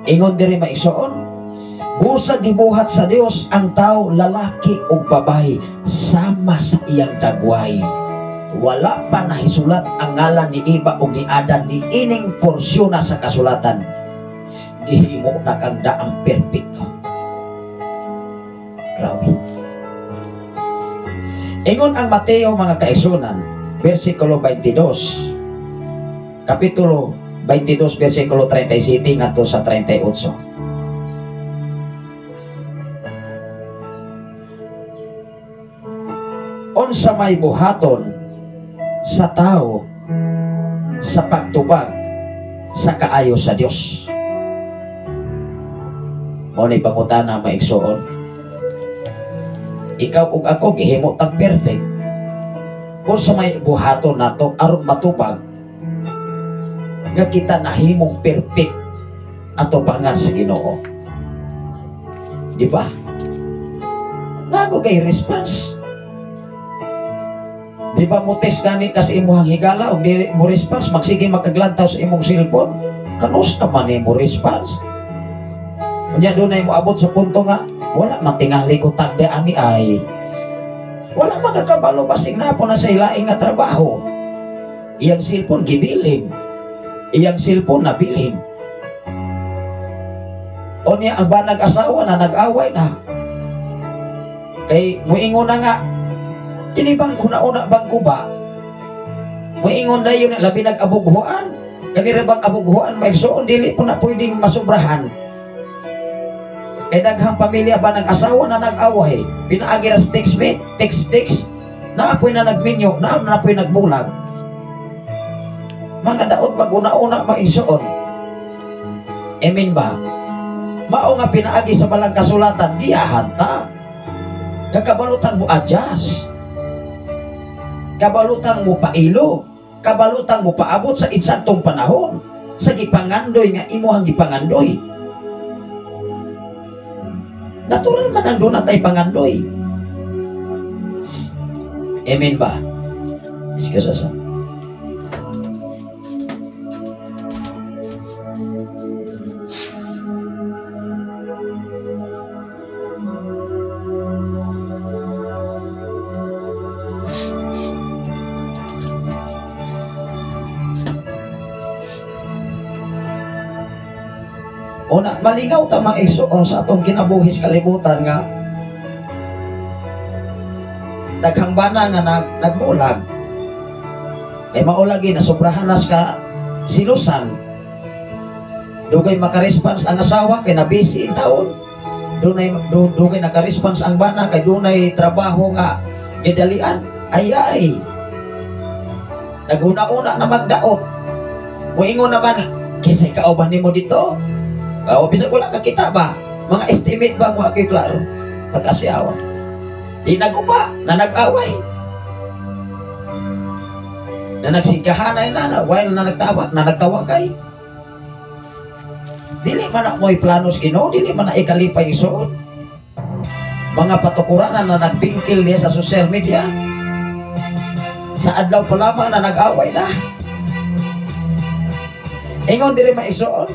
Ingon diri maigsoon, busa gibuhat sa Dios ang tao lalaki o babae sama sa iyang dagway. Wala pa nahisulat ang ngalan ni Eva o ni Adan ni ining porsyon sa kasulatan. Gihimo na kang daang perpekto. Grabe. Ingon ang Mateo mga kaigsunan, versikulo 22, kapitulo 22, versikulo 37 ngadto sa 38. Unsa may buhaton sa tao sa pagtubag sa kaayo sa Dios. Mo ni pangutana maigsoon. Ikaw ug ako gihimo tang perfect. Unsa may buhaton nato aron matubag nga kita nahimong perfect atubangan sa Ginoo. Di ba? Nago kay response. Di ba mo test gani kasi imuhang higala o di mo response, magsige makaglantaw sa imong cellphone, kanus naman mo response. Kunya doon ay mo abot sa punto nga, wala matingali ko tagde ani ay. Wala magkakabalo basing na po na sa ilaing nga trabaho. Iyang cellphone gibilin. Iyang cellphone nabilin. O niya ang banag asawa na nag-away na. Kay muingon na nga, ini bang una-una bang kuba? Muingon na yun, labi nag-abughuan. Kanira bang abughuan may soon, dili po na pwedeng masubrahan. Kaya daghang pamilya ba nag-asawa na nag-away, pinaagi na text, naapoy na nagminyo, naapoy nagbulag. Mga daot pag una-una maigsoon. Amen ba? Mao nga pinaagi sa balang kasulatan, diyahan ta. Nagkabalutan mo adjust. Kabalutan mo pailo, kabalutan mo paabot sa insantong panahon, sa gipangandoy nga imuhang gipangandoy. Natural man ang doon natay pangandoy. Amen ba? Excuse us. Una, malingaw ta mga igsoon sa atong kinabuhis kalibutan nga daghang bana nga nagbulag. Kay maulagi na sobrahanas ka silusan. Dugay makaresponse ang asawa kay nabisi in taon. Dugay nakaresponse ang bana kay dunay trabaho nga gidalian. Ay. Naguna-una na magdaot. Muingon naman, kisay kauban nimo dito. Bisa wala ka kita ba? Mga estimate ba mo ako'y klaro? Pagkasyawa. Di nagupa, na nag-away. Na nagsingkahanay na, while na nagtawa kay. Dili man na mo'y planos Ginoo, dili man na ikalipay isuod. Mga patukuranan na nagbingkil niya sa social media. Sa adlaw pa lamang na nag-away na. Ingon diri maisuod.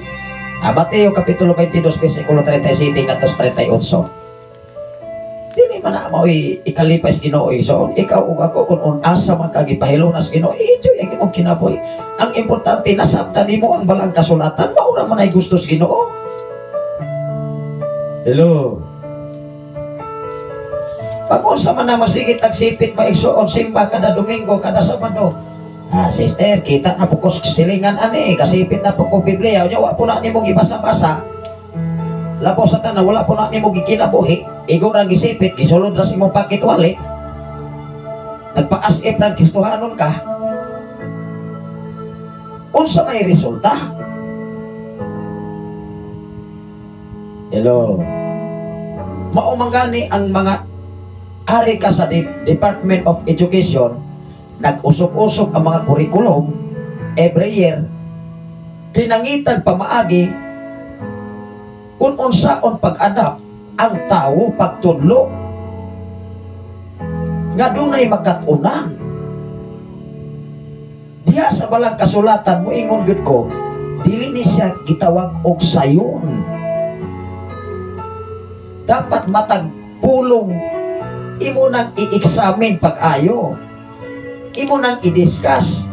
Mateo kapitulo 22 versikulo 37 ngadto sa 38. Dili man na mao'y ikalipay sa Ginoo iso. Ikaw ug ako kung asa man kagipahilo na sa Ginoo, enjoy ang imong kinabuhi. Ang importante nasabtan nimo ang balang kasulatan, mao ra man ay gusto sa Ginoo. Hello. Pag-unsa man na masigit ang sipit maigsuon simba kada Domingo, kada Sabado. Sister, kita na po ko silingan ani, kasipit na po ko Biblia. Wa po na nimo gibasa-basa. Lapo sa tanan, wala po na nimo gikinabuhi. Igo ra gisipit, gisulod ra sa imong pakitwali. Nagpa-as-if ng Kristohanon ka. Unsa may resulta? Hello. Maumangani ang mga ari ka sa Department of Education, nag-usok-usok ang mga kurikulum every year, kinangitag pamaagi kung unsaon pag-adapt ang tao pagtudlo nga dunay magkatunan. Diya sa balang kasulatan mo ingon gud ko, dili ni siya gitawag og sayon. Dapat matag pulong, imo nang i-examine pag-ayo, imo nang i-discuss.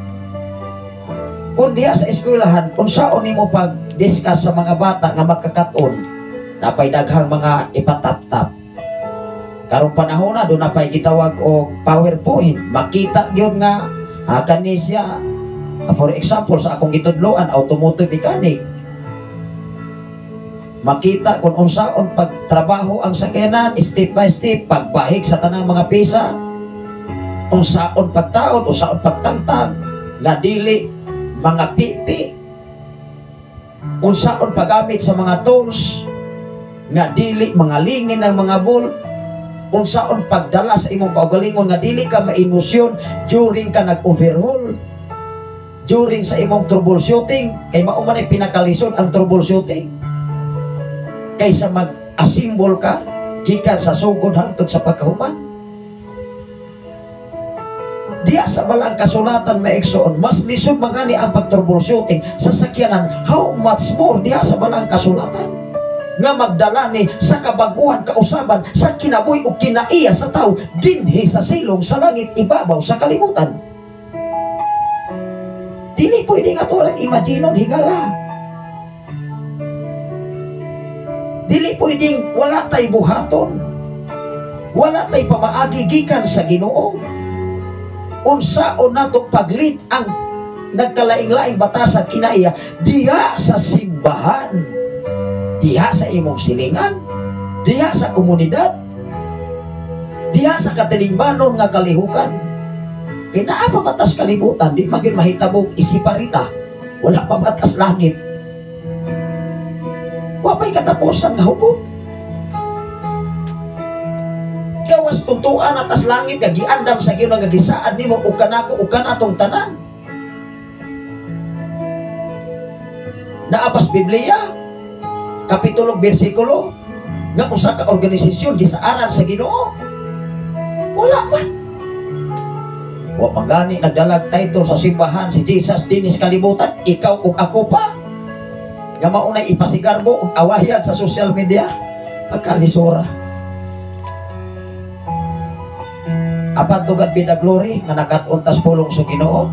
Kung diya sa eskwelahan, kung saan imo pag-discuss sa mga bata nga magkakaton, napay daghang mga ipatap-tap. Karong panahon na, doon napay gitawag o PowerPoint. Makita yun nga, kani siya, for example, sa akong gitudloan, automotive mechanic. Makita kung unsaon pagtrabaho ang sakyanan, step by step, pagbahig sa tanang mga pisa, unsaon pagtaon, unsaon pagtangtang, nga dili mga pipi, unsaon paggamit sa mga tools, nga dili mga lingin ng mga ball, unsaon pagdala sa imong kaugalingon nga dili ka maemosyon during ka nag-overhaul, during sa imong troubleshooting, kay mao man ay pinakalisod ang troubleshooting. Kaysa mag-asimbol ka gikan sa sugod hangtod sa pagkahuman. Diya sa balang kasulatan maigsoon, mas lisod magani ang pag-troubleshooting sa sakyanan, how much more diya sa balang kasulatan nga magdala ni sa kabaguhan kausaban sa kinabuhi o kinaiya sa tao dinhi sa silong sa langit ibabaw sa kalibutan. Dili pwede nga turang imaginon higala. Dili pwedeng wala tay buhaton, wala tay pamaagi gikan sa Ginoo. Unsaon nato paglit ang nagkalaing-laing batasan kinaiya diha sa simbahan, diha sa imong silingan, diha sa komunidad, diha sa katilingbanon nga kalihukan. Kinaa pa batas kalibutan, di maging mahitabog isiparita, wala pa batas langit. Wapay katapusan nga hukom. Gawas tuntuan atas langit, gagiandam sa Ginoo nga gisaad nimo ug kanako ug kanatong tanan. Naabas Biblia, kapitulo bersikulo nga usa ka organisasyon gisaaran sa Ginoo. Wala man. Wa pagani nagdalag title sa simbahan si Jesus dinis kalibutan, ikaw ug ako pa. Nga maunay ipasigarbo ug awayan sa social media, pagkalisura. Apan tugad bida glory nga nakatuntas pulong sa Ginoo.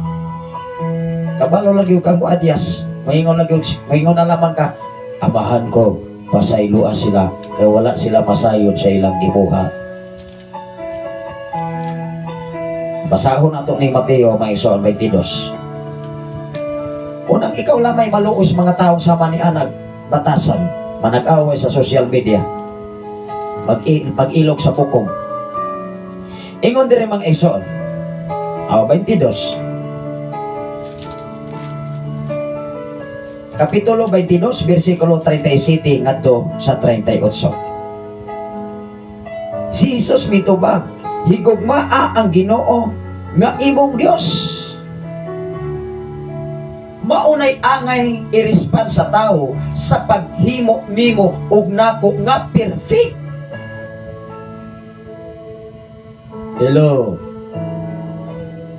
Kabalo lagi kang adyas, maingon na lamang ka, amahan ko, pasayloan sila, kaya wala sila masayod sa ilang gibuhat. Basahon nato ni Mateo Maison 22. Unang ikaw lamay maluos mga taong sama ni anag batasan, manag-away sa social media, mag-ilog sa pukong. Ingon dire mang Maison 22. Kapitulo 22, versikulo 37 ngadto sa 38. Si Jesus mitubag, higugmaa ang Ginoo nga imong Dios. Maunay angay i-respond sa tao sa paghimo nimo ug nako nga perfect. Hello.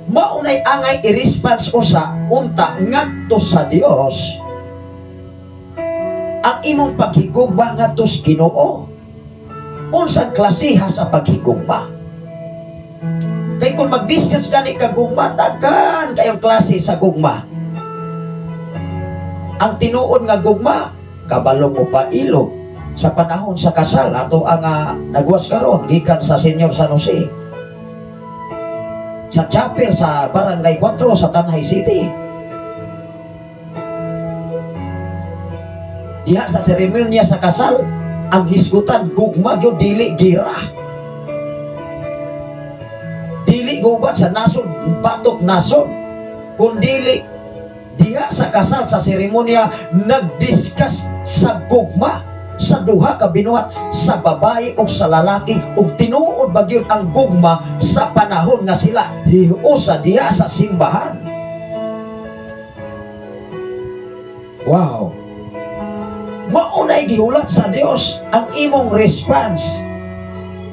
Maunay angay i-response usa unta ngadto sa Dios ang imong paghigugma ngadto sa Ginoo. Unsang klasiha sa paghigugma? Kay kung mag-discuss gani ka gugma, daghan kayong klase sa gugma. Ang tinuod nga gugma, kabalo mo pa ilog sa panahon sa kasal ato ang nagwas karon gikan sa Senyor San Jose. Sa chapel sa Barangay 4 sa Tanay City. Diha sa seremonya sa kasal, ang hisgutan gugma gyud dili gira. Dili gubat sa nasod, batok nasod, kundili diha sa kasal sa seremonya nag-discuss sa gugma sa duha ka binuhat sa babae o sa lalaki ug tinuod ba gyud ang gugma sa panahon nga sila hiusa diha sa simbahan. Wow. Maunay gihulat sa Dios ang imong response.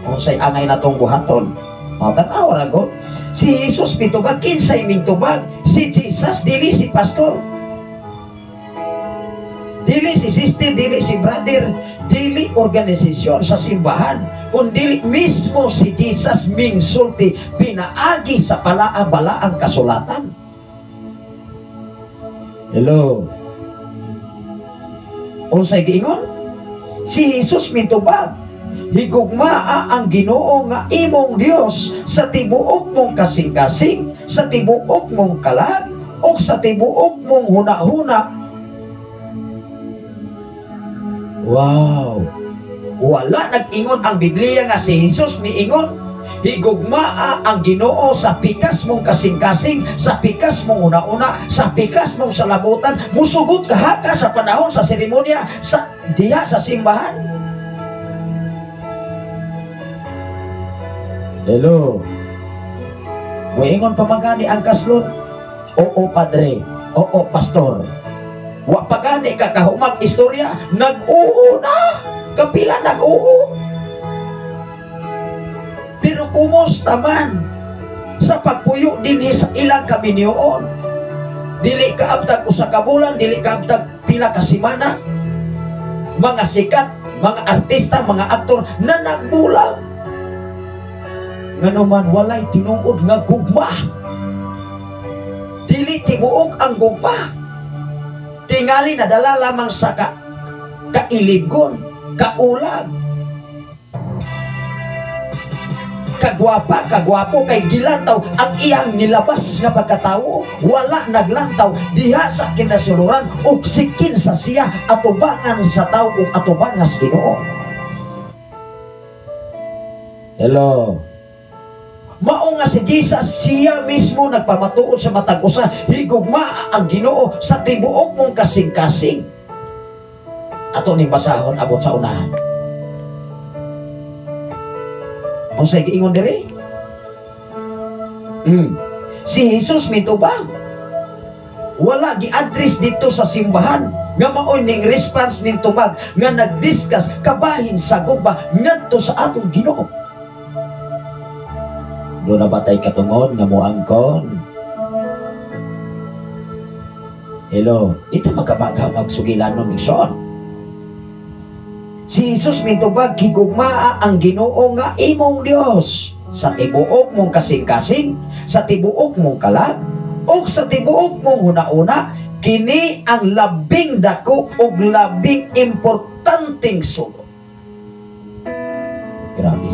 Unsay angay natong buhaton? Matanaw ra gud. Si Jesus mitubag kinsay mintubag? Si Jesus dili si pastor. Dili si sister, dili si brother, dili organisasyon sa simbahan, kundi mismo si Jesus mingsulti pinaagi sa palaa-balaang kasulatan. Hello. Unsay giingon? Si Jesus mitubag, higugmaa ang Ginoo nga imong Dios sa tibuok mong kasing-kasing, sa tibuok mong kalag, o sa tibuok mong huna-huna. Wow! Wala nag-ingon ang Biblia nga si Jesus miingon, higugmaa ang Ginoo sa pikas mong kasing-kasing, sa pikas mong una-una, sa pikas mong salabutan, musugot kahaka sa panahon sa seremonya sa diha sa simbahan. Hello. Muingon pa magani ang kaslon? Oo, padre. Oo, pastor. Wa pagani ka kahumag istorya, nag-oo na. Kapila nag-oo. Pero kumusta man sa pagpuyo dinhi sa ilang kaminyoon? Dili ka abtag usa ka bulan, dili ka abtag pila ka semana. Mga sikat, mga artista, mga aktor na nagbulang. Nganuman walay tinuod nga gugma. Dili tibuok ang gugma. Tingali nadala lamang sa kailigon, kaulag, kagwapa, kagwapo, kay gilantaw ang iyang nilabas nga pagkatawo. Wala naglantaw diha sa kinasuluran ug sikin sa siya atubangan sa tao ug atubangas Ginoo. Hello. Mao nga si Jesus, siya mismo nagpamatuod sa matag usa, higugmaa ang Ginoo sa tibuok mong kasing-kasing. Ato ning basahon abot sa unahan. Unsay giingon diri? Si Jesus mitubag. Wala gi-address dito sa simbahan nga maoy ning response ning tubag nga nagdiscuss kabahin sa gugma ngadto sa atong Ginoo. Doon na batay katungod nga mo angkon. Hello, ito magkamag sugilan mo misyon. Si Jesus mitubag higugmaa ang Ginoo nga imong Dios sa tibuok mong kasing-kasing, sa tibuok mong kalag, o sa tibuok mong huna-una. Kini ang labing dako ug labing importanteng sulod. Grabe.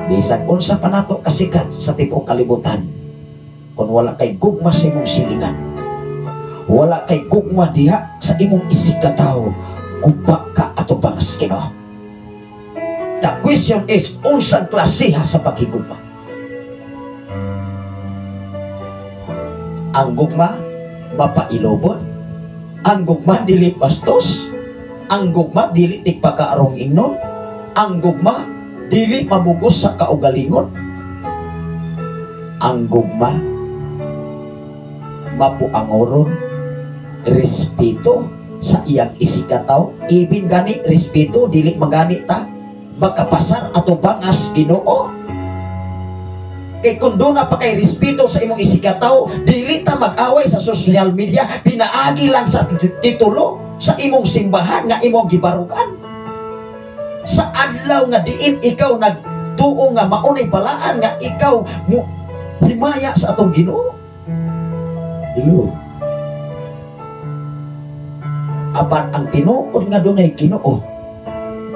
Bisan unsa pa nato kasikat sa tibuok kalibutan, kung wala kay gugma sa imong silingan, wala kay gugma diha sa imong isikataw, gugma ka ato bangas Ginoo. The question is, unsang klasiha sa paghigugma? Ang gugma mapailobon, ang gugma dili bastos, ang gugma dili tigpakaarong ingnon, ang gugma dili mabugos sa kaugalingon. Ang gugma mapuangoron, respeto sa iyang isikataw. Ibin gani respeto dili magani ta makapasar ato bangas Ginoo. Kay kung doon na pa kay respeto sa imong isikataw, dili ta mag-away sa social media, pinaagi lang sa titulo sa imong simbahan nga imong gibarugan. Sa adlaw nga diin ikaw nagtuo nga maunay balaan nga ikaw mo himaya sa atong Ginoo. Hello. Apan ang tinuod nga dunay Ginoo,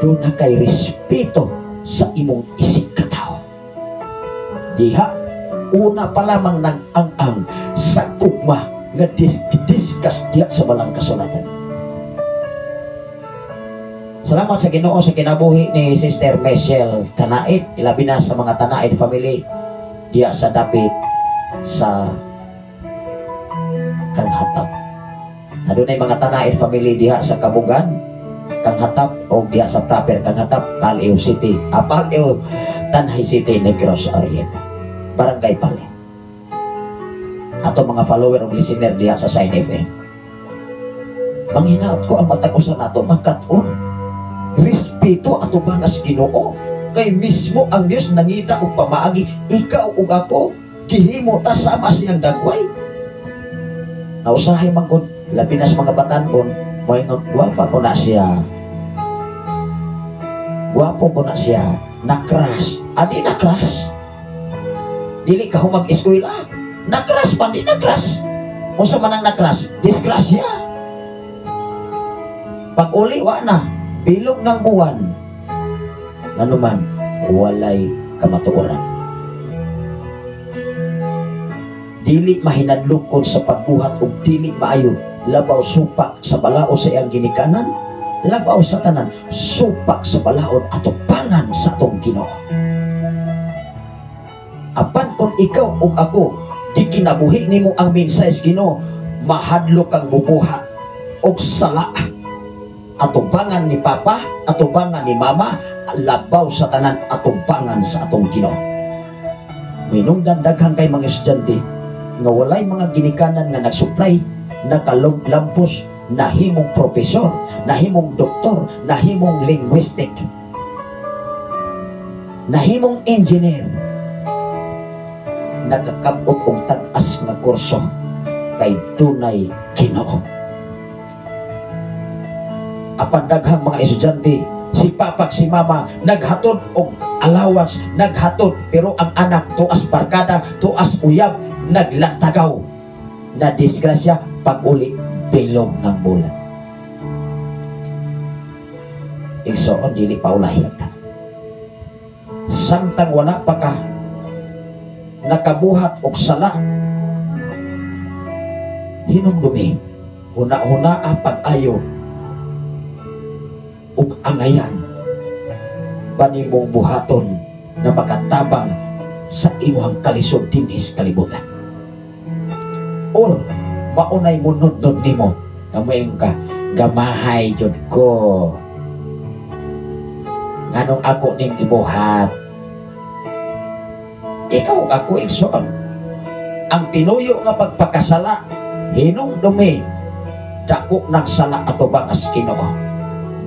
doon na kay respeto sa imong isikataw. Diha una pa lamang nag-ang-ang sa gugma nga discuss diha sa balang kasulatan. Salamat sa Ginoo sa kinabuhi ni Sister Michelle Tanait, ilabi na sa mga Tanait family diya sa dapit sa Kanghatap. Adunay mga tanain family diha sa Kabugan, kang hatap o diha sa proper kang hatap Paleo City, Paleo Tanay City, Negros Oriental, Barangay Pali. Ato mga follower o listener diha sa Sign FM. Manghinaot ko ang matag usa nato magkat-on. Respeto ato bangas Ginoo. Kay mismo ang Dios nangita og pamaagi, ikaw ug ako gihimo ta sama siyang dagway. Nausahay man kun labi na sa mga batan-on, moingon guwapa ko na siya. Guwapo ko na siya. Nakras. Adi nakras. Dili ka humag-eskwela. Nakras pa, di nakras. Unsa man ang nakras? Disgrasya. Pag uli, wa na. Bilog ng buwan. Ano man, walay kamatuoran. Dili mahinadlukon sa pagbuhat ug dili maayo labaw supak sa balao sa iyang ginikanan, labaw sa tanan supak sa balaod ato pangan sa atong Ginoo. Apan kung ikaw ug ako di kinabuhi nimo ang mensahe Ginoo, mahadlok kang bubuhat og sala. Atong pangan ni Papa, atong pangan ni Mama, labaw sa tanan atong pangan sa atong Ginoo. Minungdan daghan kay mga estudyante nga walay mga ginikanan nga nagsupply, nakaluglampos, nahimong profesor, nahimong doktor, nahimong linguistic, nahimong engineer, nakakabot og tag-as nga kurso kay dunay Ginoo. Apan daghang mga estudyante, si Papa si Mama naghatod og allowance, naghatod, pero ang anak tuas barkada, tuas uyab, naglatagaw, na disgrasya pag uli bilog ng bulan. Igsoon dili pa ulahiyan ka. Samtang wala pa ka nakabuhat og sala, hinumdumi, huna-huna pag-ayo ug angayan panimong buhaton na makatabang sa imong kalisod dinis kalibutan. Or maunay munod-nod nimo nga moing ka gamahay jud ko nganong ako ning ibuhat. Ikaw ako igsoon ang tinuyo nga pagpakasala hinumdumi dako ng sala ato bangas Ginoo.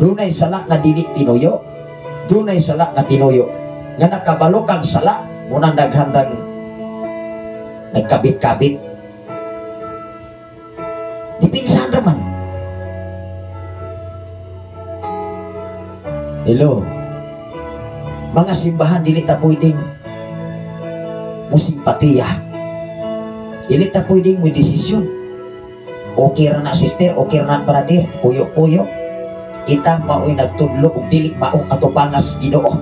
Dunay sala nga dili tinuyo, dunay sala nga tinuyo nga nakabalo kang sala munang daghandang nagkabit-kabit. Dipingsan raman. Hello. Mga simbahan dili ta pwedeng musimpatiya. Dili ta pwedeng mo desisyon. Okay ra na sister, okay ra na brother, puyo-puyo. Kita mao'y nagtudlo ug dili mao ato pangas Ginoo.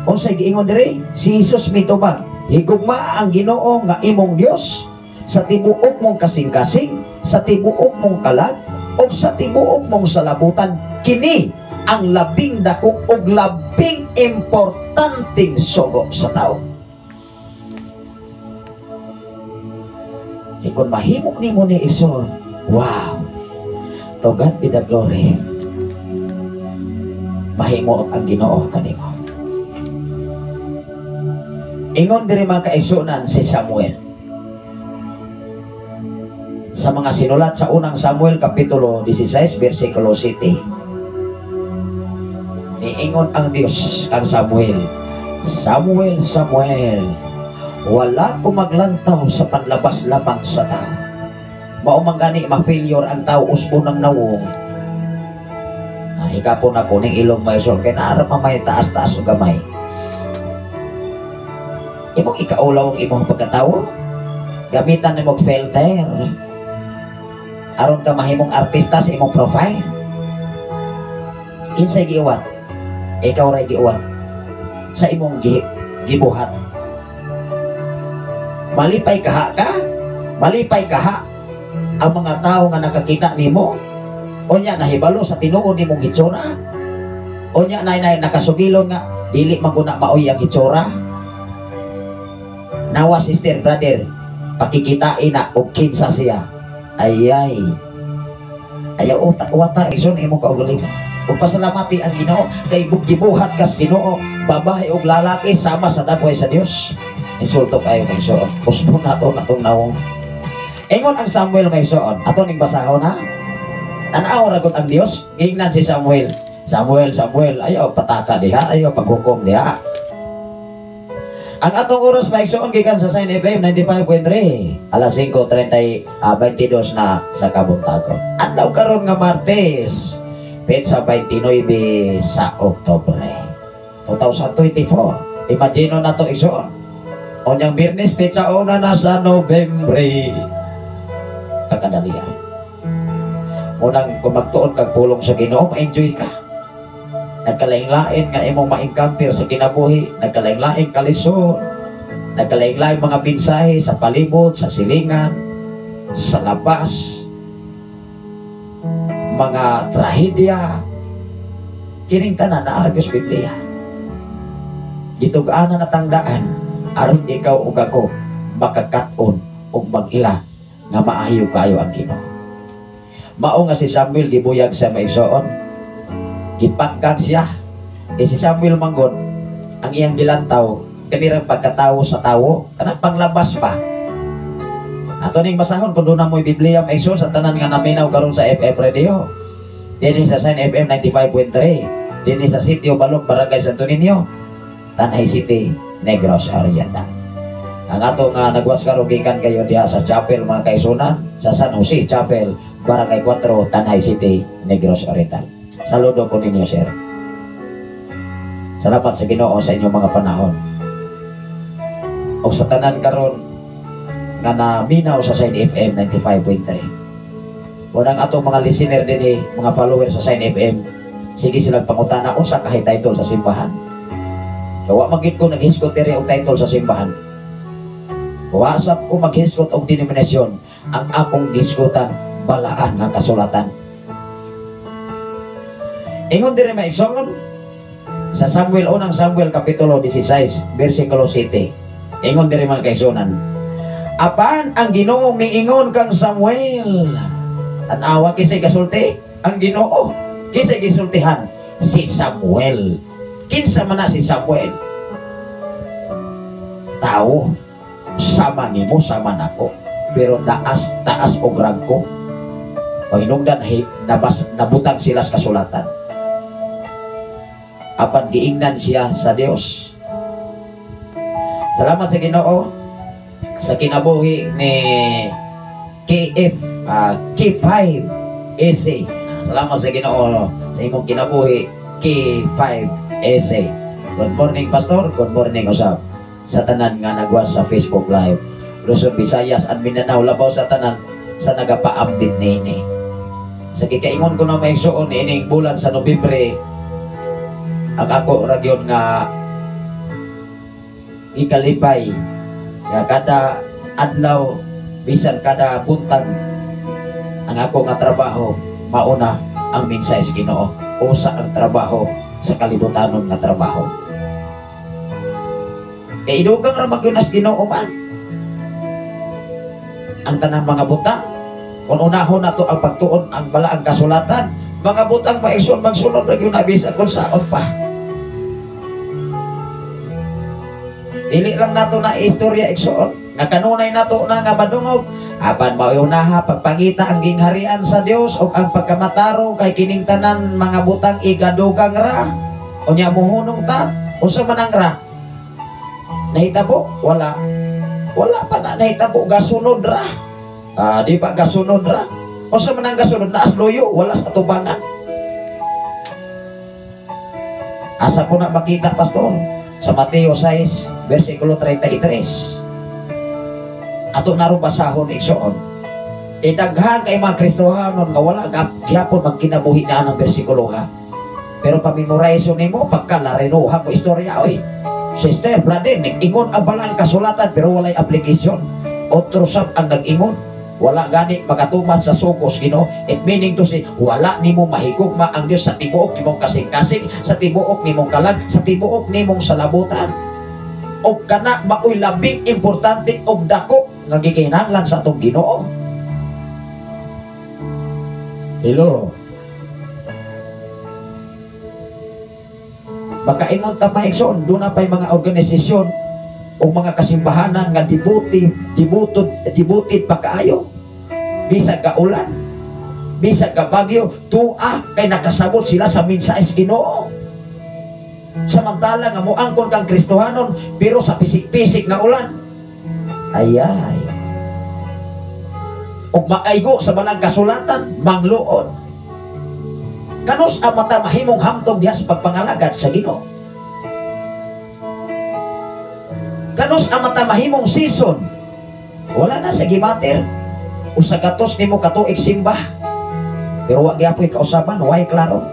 Unsay giingon diri? Si Jesus mitubag, higugma ang Ginoo nga imong Dios sa tibuok mong kasing-kasing, sa tibuok mong kalag, o sa tibuok mong salabutan. Kini ang labing dako ug labing importanteng sugo sa tao. Kung mahimok nimo ni Iso, wow! To God be the glory. Mahimo ang Ginoo kanimo. Ingon diri mga kaigsunan si Samuel. Sa mga sinulat sa unang Samuel kapitulo 16 versikulo 7. Niingon ang Dios ang Samuel, Samuel, Samuel, wala ko maglantaw sa panlabas lamang sa tao. Maumang gani ma-failure ang tao usbo ng nawong. Hikapon ako ning ilong maison kay naarap mamay taas-taas o gamay. Imong ikaulaw ang imong pagkatawo, gamitan nimong filter aron ka mahimong artista sa imong profile. Insay giuwat, ikaw ray giuwat sa imong gibuhat. Malipay kaha ka, malipay kaha ang mga tao nga nakakita nimo. Onya nahibalo sa tinuod nimong hitsura. Onya nay nakasugilon nga dili maguna maoy ang hitsura. Nawa sister brother, pakikitain na og kinsa siya. Ayay. Ayaw wata ison imo kaugaling. Ug pasalamati ang Ginoo kay gibuhat kas Ginoo, babae ug lalaki sama sa dagway sa Dios. Insulto kayo kay Ison. Usbo nato natong nawong. Ingon ang Samuel may Ison. Ato ning basahon ha. Tanaw ra gud ang Dios. Ingnan si Samuel. Samuel, ayaw pataka diha, ayaw paghukom diha. Ang atong oras may Ison gikan sa Sign FM 95.3. Alas 5:22 na sa kabuntagon. Adlaw karon nga Martes, petsa 29 sa Oktubre 2024. Imagino na to Ison. Onyang Biyernes petsa una na sa Nobyembre. Pagkadalian. Unang kumagtuon kag pulong sa Ginoo, enjoy ka. Nagkalain-lain nga imong ma-encounter sa kinabuhi, nagkalain-lain kalisod, nagkalain-lain mga mensahe sa palibot, sa silingan, sa labas, mga trahedya, kining tanan na argos Biblia. Gitug-ana na tangdaan, aron ikaw ug ako makakat-on ug mag-ila nga maayo kayo ang Ginoo. Mao nga si Samuel gibuyag sa Maisoon. Gipangkang siya. Si Samuel manggon ang iyang gilantaw kanirang pagkatawo sa tawo kanang panglabas pa. Ato ning basahon kun doon na mo'y Biblia Maiso sa tanan nga naminaw karon sa FM Radio. Dinhi sa Sign FM 95.3. Dinhi sa Sitio Balog, Barangay Santo Niño, Tanay City, Negros Oriental. Ang ato nga nagwas karon gikan kayo diha sa chapel mga kaisunan sa San Jose Chapel, Barangay 4, Tanay City, Negros Oriental. Saludo ko ninyo, sir. Salamat sa Ginoo sa inyong mga panahon. O sa tanan karon nga naminaw sa Sign FM 95.3. Unang atong mga listener din mga followers sa Sign FM, sige silang pangutana unsa ka title sa simbahan. Wa magid ko naghiskot diri og title sa simbahan. Wa sab ko maghiskot og denominasyon. Ang akong giskutan balaan nga kasulatan. Ingon dire Maisoon sa unang Samuel kapitulo 16 bersikulo 7. Ingon dire mga kaisunan. Apan ang Ginoo miingon kang Samuel. Tanawa kisay kasulti ang Ginoo. Kisay gisultihan si Samuel. Kinsa man na si Samuel? Tao. Sama nimo sama nako. Pero taas og rangko. O hinungdan nabutang sila sa kasulatan. Apan giingnan siya sa Dios. Salamat sa Ginoo sa kinabuhi ni K5 essay. Salamat sa Ginoo sa imong kinabuhi K5 essay. Good morning Pastor, good morning usab sa tanan nga nagwas sa Facebook Live. Luzon, Visayas, and Mindanao, labaw sa tanan sa nagapaambit nini. Sa kikaingon ko na may suon ining bulan sa Nobyembre, ang ako ragyon nga ikalipay nga kada adlaw bisan kada buntag ang ako nga trabaho mauna ang mensahe sa Ginoo. Usa ang trabaho sa kalibutanon nga trabaho. Kay idugang ra magyunas Ginoo man ang tanang mga butang. Kung unahon na to ang pagtuon ang balaang kasulatan, mga butang maison magsulod ra gyud na bisan kung saon pa. Dili lang nato na istorya igsuon nga kanunay nato na nga madungog apan maunaha pagpangita ang gingharian sa Dios ug ang pagkamataro kay kining tanan mga butang igadugang ra. Unya muhunong ta unsa man ang ra? Nahitabo? Wala pa na nahitabo gasunod ra. Di pa gasunod ra. Unsa man ang gasunod? Naas loyo, wala sa tubangan. Asa ko na makita Pastor? Sa Mateo 6 versikulo 33. Ato naron basahon igsoon. Daghan kay mga Kristohanon nga wala gyapon magkinabuhi na ang bersikulo ha. Pero pamemorize nimo pagkalarinuha mo istorya oy. Sister, brother, nag-ingon ang balang kasulatan pero walay application. Otro sab ang nag-ingon. Wala gani magatuman sa sugos Ginoo. It meaning to say wala nimo mahigugma ang Dios sa tibuok nimong kasing-kasing, sa tibuok nimong kalag, sa tibuok nimong salabutan. Og kana maoy labing importante og dako nga gikinahanglan sa atong Ginoo. Hello. Baka ingon ta maigsoon, doon na pa'y mga organisasyon o mga kasimbahanan nga dibutid pa kaayo. Bisag ka ulan, bisag ka bagyo, tua kay nakasabot sila sa mensahe Ginoo. Samantala nga moangkon kang Kristohanon pero sa pisik-pisik na ulan. Ayay. Og maaygo sa balang kasulatan, mangluod. Kanos ang mata mahimong hamtong diha sa pagpangalagad sa Ginoo? Kanos ang mata mahimong season? Wala na sa gimater. O sa gatos nimo katuig simba. Pero wag gyapon kausaban, way klaro.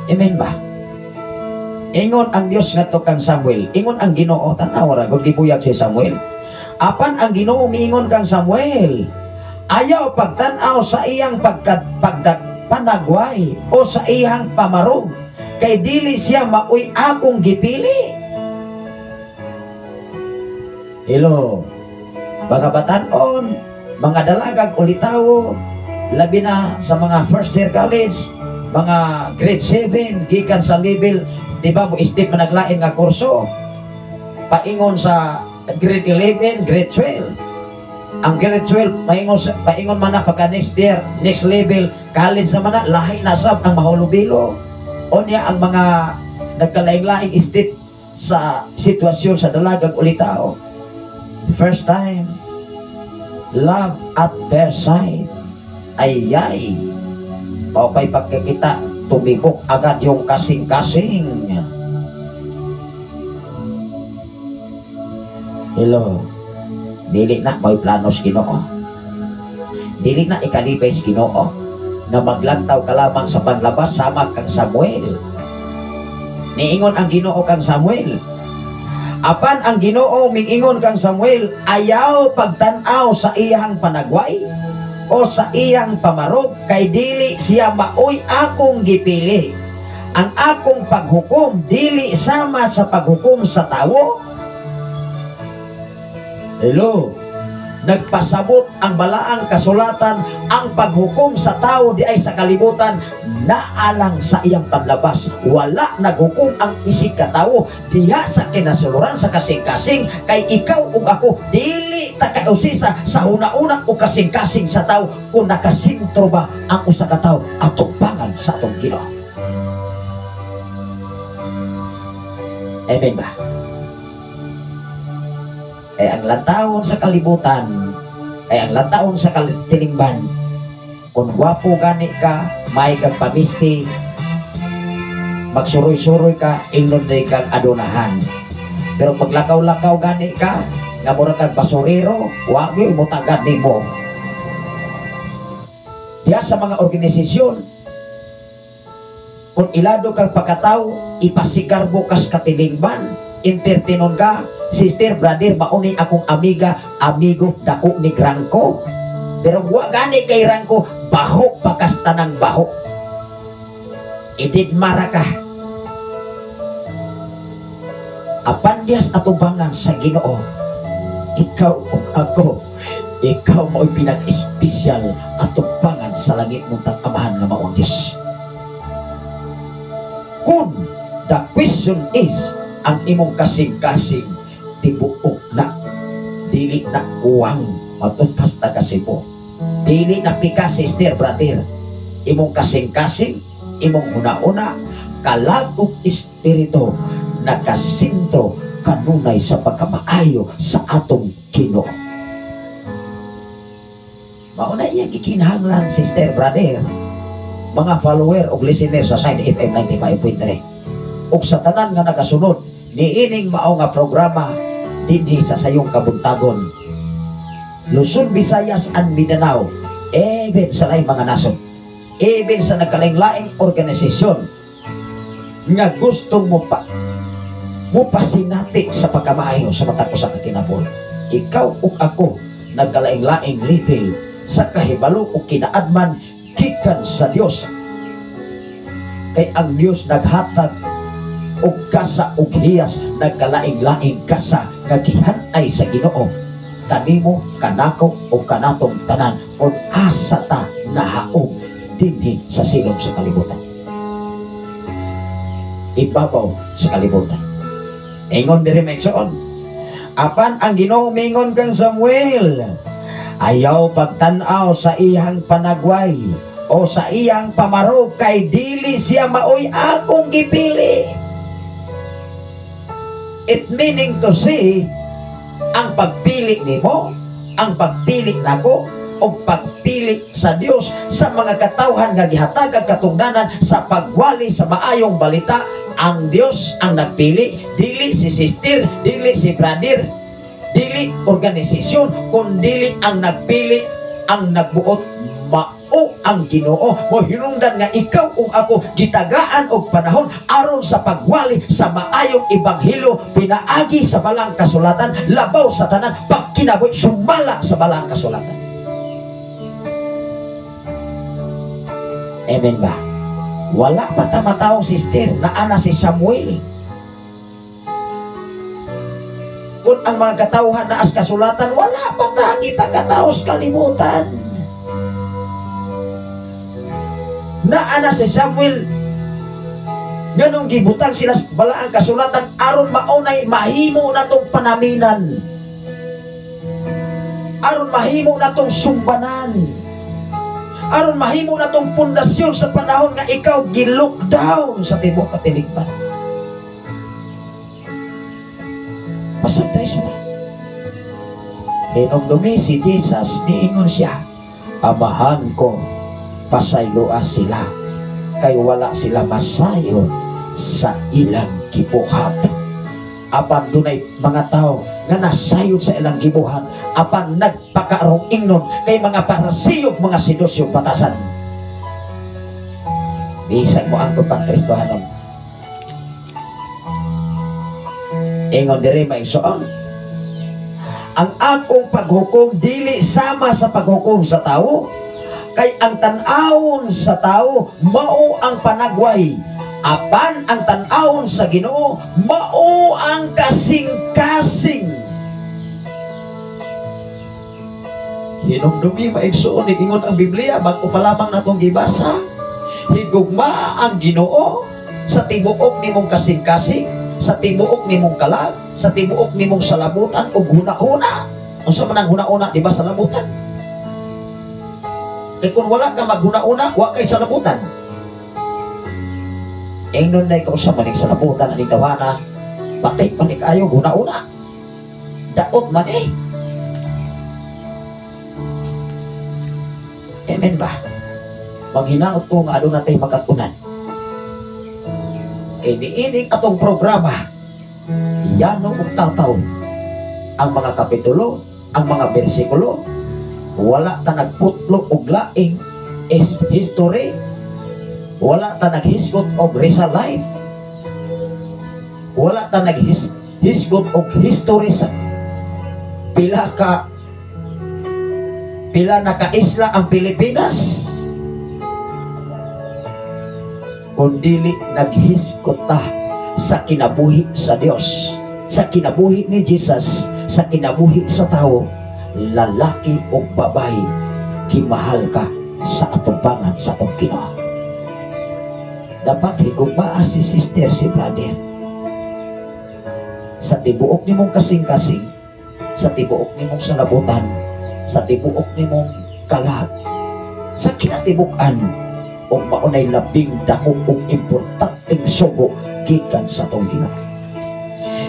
Amen ba? Ingon ang Dios ngadto kang Samuel, ingon ang Ginoo, tanaw ra gud gibuyag si Samuel. Apan ang Ginoo miingon kang Samuel, ayaw pagtan-aw sa iyang panagway o sa iyang pamarog, kay dili siya maoy akong gipili. Hello, mga batanon, mga dalagag ulitawo, labi na sa mga first year college, mga grade 7, gikan sa level, di ba mo istip managlain nga kurso, paingon sa grade 11, grade 12. Ang grade 12, paingon man na pagka next year, next level, college naman na, lahi nasab ang mahulubilo. O niya ang mga nagkalaing-laing istip sa sitwasyon sa dalagag ulitao. First time, love at first sight. Ayay. Paupay pagkakita, tumibok agad yung kasing-kasing. Hello. Dili na may planos Ginoo. Dili na ikalipay sa Ginoo na maglantaw ka lamang sa panlabas sama kang Samuel. Niingon ang Ginoo kang Samuel. Apan ang Ginoo mingingon kang Samuel, ayaw pagtan-aw sa iyang panagway o sa iyang pamarog, kay dili siya maoy akong gipili. Ang akong paghukom dili sama sa paghukom sa tawo. Hello. Nagpasabot ang balaang kasulatan, ang paghukom sa tao di ay sa kalibutan naalang sa iyang panlabas. Wala naghukom ang isig ka tao diha sa kinasuluran sa kasing-kasing, kay ikaw ug ako dili ta kausisa sa una-una o kasing-kasing sa tao kung nakasintro ba ang usa ka tao atubangan sa atong Ginoo. Amen ba? Ay ang lantawon sa kalibutan, ay ang lantawon sa katilingban, kung gwapo gani ka, may kag pamisti, magsuroy-suroy ka, ingnon na kang adunahan. Pero pag lakaw-lakaw gani ka, nga mura kag basurero, wag mo tagad nimo. Diya sa mga organisasyon, kung ilado kang pagkataw, ipasigar mo kas katilingban, entertainon ka, sister, brother, mauni akong amiga, amigo, dako ni Grangko. Pero wa gani kay Grangko, baho, pakasta ng baho. Ididmara ka. Apan diyas atubangan sa Ginoo, ikaw o ako, ikaw mo'y pinag-espesyal atubangan sa langit mong tangamahan nga maong Diyos. Kung the question is, ang imong kasing-kasing tibuok na, dili na kuwang matutas na kasipo, dili na pika sister brother, imong kasing-kasing, imong una-una kalagog espiritu nakasintro kanunay sa pagkamaayo sa atong Ginoo. Mauna iyang ikinahanglan sister brother, mga follower o listener sa Sign FM 95.3 ug sa tanan nga nagasunod niining mao nga programa dinhi sa sayong kabuntagon, Luzon, Visayas and Mindanao, even sa laing mga nasod, even sa nagkalaing-laing organisasyon nga gustong mo pasinati sa pagkamaayo sa mata ko sa kakinapon. Ikaw ug ako nagkalaing-laing level sa kahibalo o kinaadman gikan sa Dios, kay ang Dios naghatag og kasa ug hiyas, nagkalaing-laing kasa nga gihan-ay sa Ginoo kanimo, kanako o kanatong tanan kung asa ta nahaog dinhi sa silong sa kalibutan. Ibabaw sa kalibutan. Ingon diri maigsoon. Apan ang Ginoo mingon kang Samuel, ayaw pagtan-aw sa iyang panagway o sa iyang pamarog kay dili siya maoy akong gipili. It meaning to say, ang pagpili nimo, ang pagpili nako, o pagpili sa Dios sa mga katawhan nga gihatag katungdanan sa pagwali sa maayong balita, ang Dios ang nagpili, dili si sister, dili si brother, dili organisasyon, kundi ang nagpili, ang nagbuot, mao ang Ginoo. Mo hinungdan nga ikaw ug ako gitagaan og panahon aron sa pagwali sa maayong ebanghelyo pinaagi sa balang kasulatan, labaw sa tanan, pagkinabuhi sumala sa balang kasulatan. Amen ba? Wala pa tamatawang sister na ana si Samuel. Kung ang mga katawhan na as kasulatan, wala pa tagi pagkataos kalimutan. Na ana si Samuel, ganong gibutang sila sa balaang kasulatan aron maunay mahimo na tong panaminan, aron mahimo na tong sumbanan, aron mahimo na tong pundasyon sa panahon nga ikaw gi-lockdown sa tibuok katiligban. Pasagday siya. Hinumdumi si Jesus, niingon siya, amahan ko, pasayloa sila, kay wala sila masayon sa ilang gibuhat. Apan dunay mga tao nga nasayod sa ilang gibuhat, apan nagpakaarong ingnon kay mga parasiyog, mga sedusyong batasan. Bisag mo ang pagpangkristohanon. Ingon diri maigsoon, ang akong paghukom dili sama sa paghukom sa tao, kay ang tan-awon sa tao mao ang panagway, apan ang tan-awon sa Ginoo mao ang kasing-kasing. Hinumdumi maigsoon, ingon ang Biblia bago pa lamang natong gibasa, higugma ang Ginoo sa tibuok nimong kasing-kasing, sa tibuok nimong kalag, sa tibuok nimong salabutan o huna-huna. Unsa man ang huna-huna, di ba, salabutan? Kaya kung wala ka maghuna-una, wala kay salabutan. Ingnon na ikaw sa maning salabutan, aning tawana, patay pa ni kayo, huna-una. Daot man eh. Amen ba? Manghinaot ko nga adun natay magkatunan. Kaya niining atong programa, yano kung tataw ang mga kapitulo, ang mga bersikulo, wala ta nagputlo og laing is history, wala ta naghisgot og Rizal Life, wala ta naghisgot og history sa pila na ka isla ang Pilipinas, kundi naghisgot ta sa kinabuhi sa Dios, sa kinabuhi ni Jesus, sa kinabuhi sa tao, lalaki o babae, kimahal ka sa atubangan sa atong Ginoo. Dapat higugmaa si sister, si brother, sa tibuok nimong kasing-kasing, sa tibuok nimong salabutan, sa tibuok nimong kalag, sa kinatibukan, o maunay labing dako ug importanteng sugo gikan sa atong Ginoo.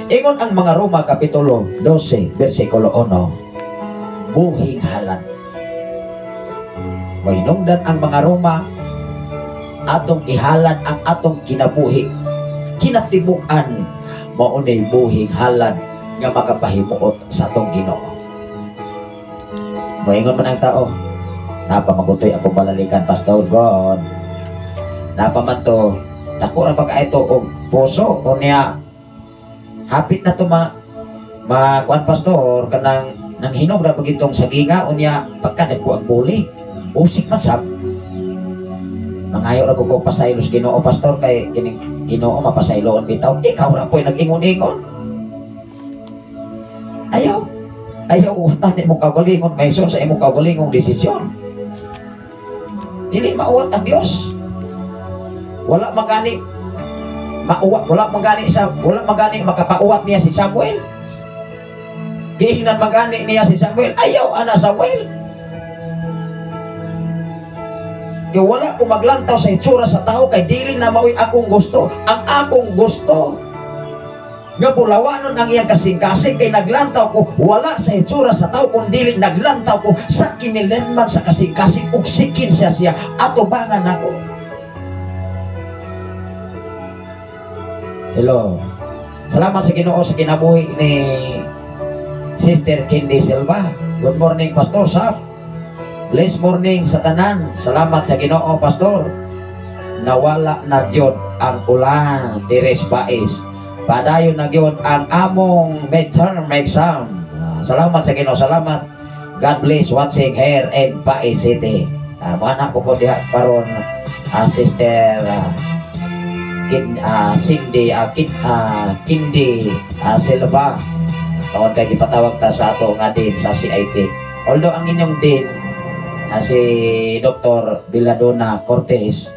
Ingon ang mga Roma kapitulo 12 bersikulo 1, buhing halad. Mainungdan ang mga Roma, atong ihalad ang atong kinabuhi, kinatibukan, maunay buhing halad nga makapahimuot sa atong Ginoo. Moingon man ang tao, napamagutoy ako balalikan, Pastor God, napaman to, dako ra pagka ito og puso o niya hapit na to kuan Pastor kanang nang hinog ra pag itong saginga o niya pagka nagkuang buli usik man sab mangayo ra ko pasaylos Ginoo Pastor, kay kining Ginoo mapasayloon bitaw, ikaw ra po'y nag-ingon-ingon, ayaw. ayaw uwatan imong kaugalingon mayson sa imong kaugalingong desisyon. Dili mauwat ang Dios. Wala magani wala magani makapauwat niya si Samuel. Gihingnan magani niya si Samuel, ayaw ana Samuel. Kaya wala ko maglantaw sa itsura sa tao kay dili na mao'y akong gusto. Ang akong gusto nga bulawanon ang iyang kasing-kasing kay naglantaw ko wala sa itsura sa tao kundi naglantaw ko sa kinilenman sa kasing-kasing ug sikin siya atubangan ako. Hello. Salamat sa Ginoo sa kinabuhi ni Sister Kindy Silva. Good morning, Pastor Saf. Blessed morning sa tanan. Salamat sa Ginoo, Pastor. Nawala na gyud ang ulan diri sa Bais. Padayon na gyud ang among midterm exam. Salamat sa Ginoo, salamat. God bless watching here in Bais City. Mana ko diha karon Sister Kindy Silva. Taon kay gipatawag ta sa ato nga din sa CIT. Although ang inyong din si Dr. Villadona Cortez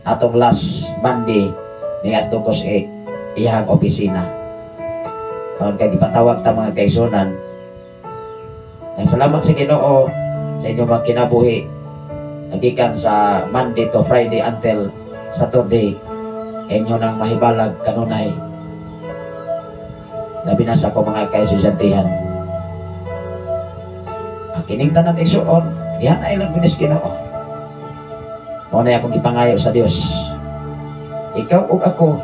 atong last Monday ni adto ko sa iyang opisina. Taon kay gipatawag ta mga kaigsunan. Salamat sa Ginoo sa inyong mga kinabuhi. Nagikan sa Monday to Friday until Saturday. Inyo nang mahibalag kanunay. Labi na sa ko mga kaisudyantihan. Ang kining tanan igsuon, yan ay lang binis Ginoo. Mao na akong ipangayo sa Dios. Ikaw ug ako,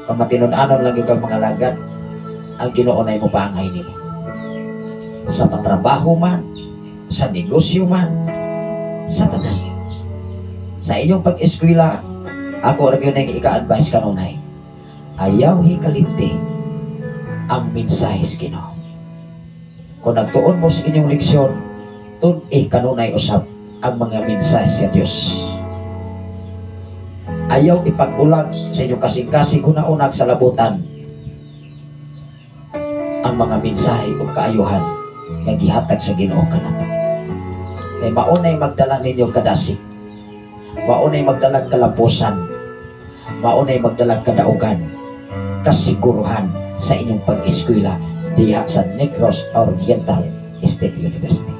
pamatinud-anon lang yung mga lagad, ang Ginoo na mo paangay nimo. Sa patrabaho man, sa negosyo man, sa tanan. Sa inyong pag-eskwela, ako rin yung ika-advise kanunay. Ayaw hikalimti ang mensahe sa Ginoo. Kung nagtuon mo sa inyong leksyon, tun-i kanunay usap ang mga mensahe sa Diyos. Ayaw ipagbulag sa inyong kasing-kasing una-unag sa labutan ang mga mensahe o kaayuhan na gihatag sa Ginoo kanato. Kaya maunay magdala ninyo kadasig, maunay magdalag kalampusan, maunay magdalag kadaugan, kasiguruhan sa inyong pag-eskwela diha sa Negros Oriental State University.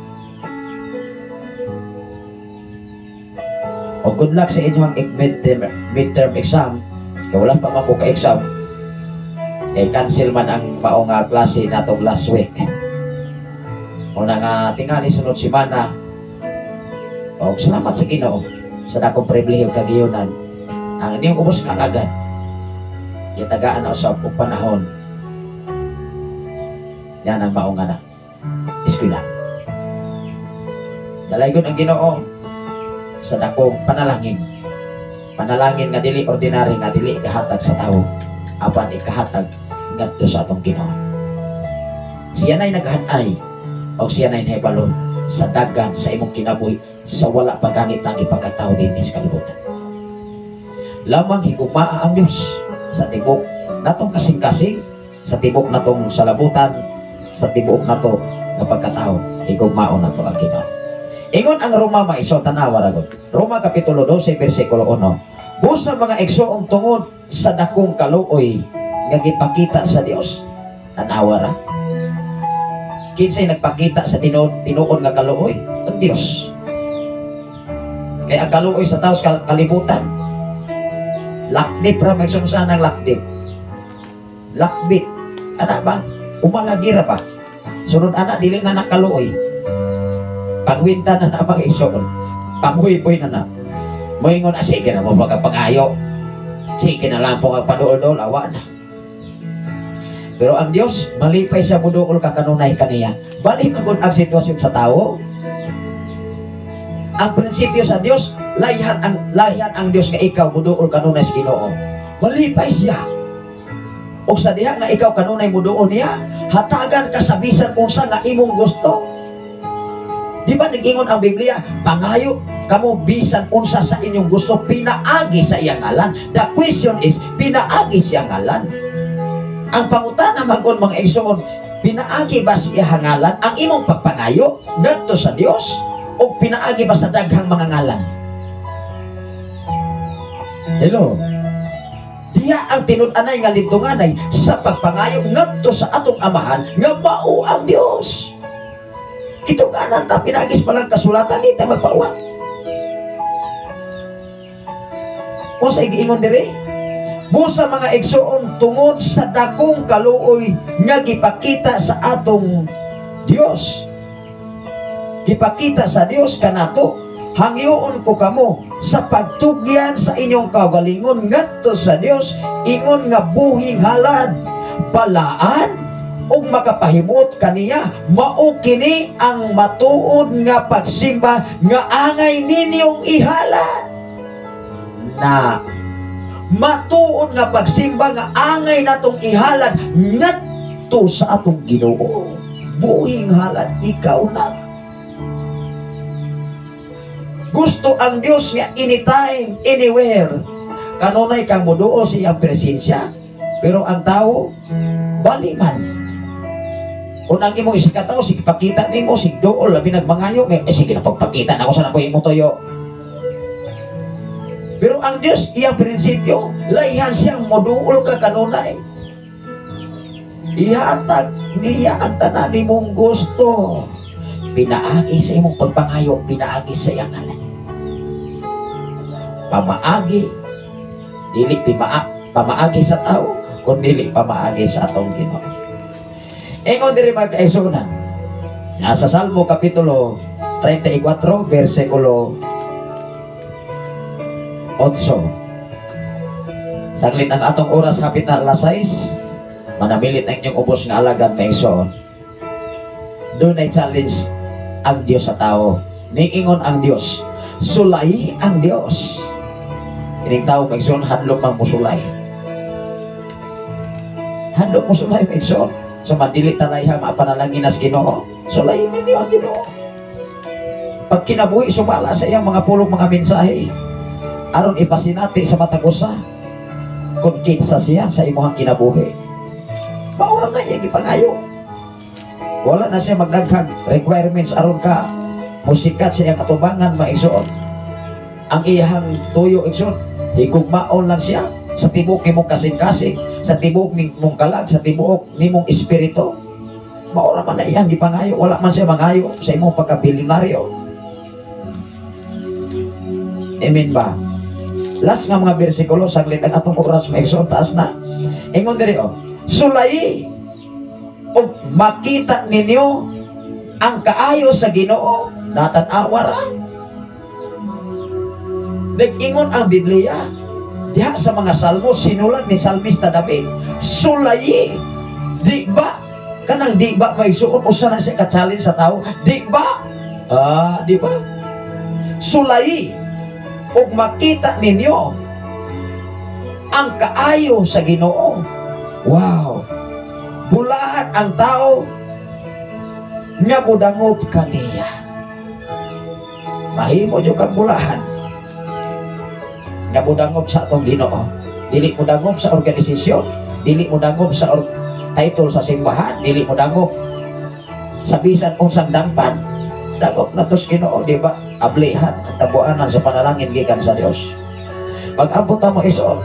O good luck sa inyong midterm exam. Kaya wala pa man ko ka-exam. Kaya cancel man ang maong klase natong last week. O nga tingali sunod simana. O salamat sa Ginoo sa dakong pribilehiyo kagiyunan. Ang inyong ubos nga agad. Itagaan na usap o panahon. Yan ang maong anak. Eskwela. Dalaygon ang Ginoo sa dakong panalangin. Panalangin nga dili ordinary, nga dili ikahatag sa tao, apan ikahatag ngadto sa atong Ginoo. Siya na'y naghanay o siya na'y nahibalon sa dagan sa imong kinabuhi sa wala paganit ang ipagkatao din sa kalibutan. Lamang higugmaa ang Diyos sa tibok natong kasing-kasing, sa tibok natong salabutan, sa tibok nato nga pagkatao, higugmao nato ang Ginoo. Ingon ang Roma maiso tanawa ragon. Roma kapitulo 12 bersikulo 1. Busa mga igsoong tungod sa dakong kaluoy nga gipakita sa Dios. Tanawa ra. Kinsay nagpakita sa tinuod nga kaluoy? Ang Dios. Kaya ang kaluoy sa taos kalibutan. Lakdip ra may sumsan ng lakdip. Lakdip. Ana ba? Umalagi ra pa. Sunod ana dili na nakaluoy. Pagwinta na na mga igsoon, pamuhi-puhi na na. Moingon, sige na mo magkapangayo. Sige na lang po ang paduol-duol, awa na. Pero ang Diyos, malipay sa buduol kakanunay kaniya. Balik magod ang sitwasyon sa tao. Ang prinsipyo sa Diyos, layan ang Diyos nga ikaw buduol kanunay sa Ginoo. Malipay siya. O sa diha nga ikaw kanunay buduol niya, hatagan kasabisan kung sa nga imong gusto. Di ba nag-ingon ang Biblia, pangayo kamo bisan unsa sa inyong gusto, pinaagi sa iyang ngalan. The question is, pinaagi siyang ngalan. Ang pangutana magkon mga igsoon, Pinaagi ba siya hangalan ang imong pagpangayo ngadto sa Dios o pinaagi ba sa daghang mga ngalan? Hello. Diya ang tinud-anay nga libtunganay sa pagpangayo ngadto sa atong amahan nga mao ang Dios. Kito kanan ta pinagis pa lang kasulatan di ta magpauwa. O sa igiingon dire, busa mga igsoon tungod sa dakong kaluoy nga gipakita sa atong Dios. Gipakita sa Dios kanato, hangyoon ko kamo sa pagtugyan sa inyong kaugalingon ngadto sa Dios, ingon nga buhing halad, balaan ug makapahimot kaniya. Mao kini ang matuod nga pagsimba nga angay ninyong ihalad. Na matuod nga pagsimba nga angay natong ihalad ngadto sa atong Ginoo. Buhing halad ikaw na. Gusto ang Dios nga anytime, anywhere, kanunay kang moduo sa iyang presensya. Pero ang tao, baliman. Kung ang imong isang katao, sige pakita ni mo, sige dool, labi nagmangayo, sige na pagpakita na ako sa napoy mo toyo. Pero ang Diyos, iyang prinsipyo, laihan siyang moduol ka kanunay. Ihatag niya ang tanan ni mong gusto. Pinaagi sa imong pagpangayo, pinaagi sa iyang ngalan. Pamaagi, dili pamaagi sa tao, kundi pamaagi sa atong Ginoo. Ingon diri magkaisunan, nasa Salmo Kapitulo 34, versikulo 8. Saglit ang atong oras kapit na alas 6, manamilit ang inyong ubos nga alagad na igsoon. Doon ay challenge ang Diyos sa tao. Niingon ang Diyos, sulay ang Diyos. Ining tao maigsoon, hadlok mang musulay. Hadlok musulay maigsoon. So madili talayha mapanalangin as Ginoo. Sulay ninyo ang Ginoo. Pag kinabuhi, sumala sa iyang mga pulong mga mensahe, aron ipasinati sa matagusa kung kinsa siya sa imuhang kinabuhi. Maura na iyang ipangayo. Wala na siya magdaghang requirements aron ka musikat sa iyang atubangan maigsoon. Ang iyang tuyo igsoon, higugmaon lang siya sa tibok nimong kasing-kasing, sa tibok nimong kalag, sa tibok nimong espiritu. Maura man na iyang ipangayo. Wala man siya mangayo sa imong pagka-bilyonaryo. Amen ba? Last nga mga bersikulo, saglit ang atong oras maigsoon, taas na. Ingon diri sulay o makita ninyo ang kaayo sa Ginoo, natanawa ra. Nag-ingon ang Biblia diha sa mga salmo, sinulat ni Salmista David, sulayi, di ba? Kanang di ba may suot o sana siya ka-challenge sa tao, di ba? Di ba? Sulayi o makita ninyo ang kaayo sa Ginoo. Wow! Bulahan ang tao nga mudangob kaniya. Mahimo jud kang bulahan nga mudangob sa atong Ginoo. Dili mudangob sa organisasyon, dili mudangob sa title sa simbahan, dili mudangob sa bisan unsang dampan. Dagop na tos Ginoo, di ba? Ablihan at tabuanan sa panalangin gikan sa Dios. Pag abot mo isuot,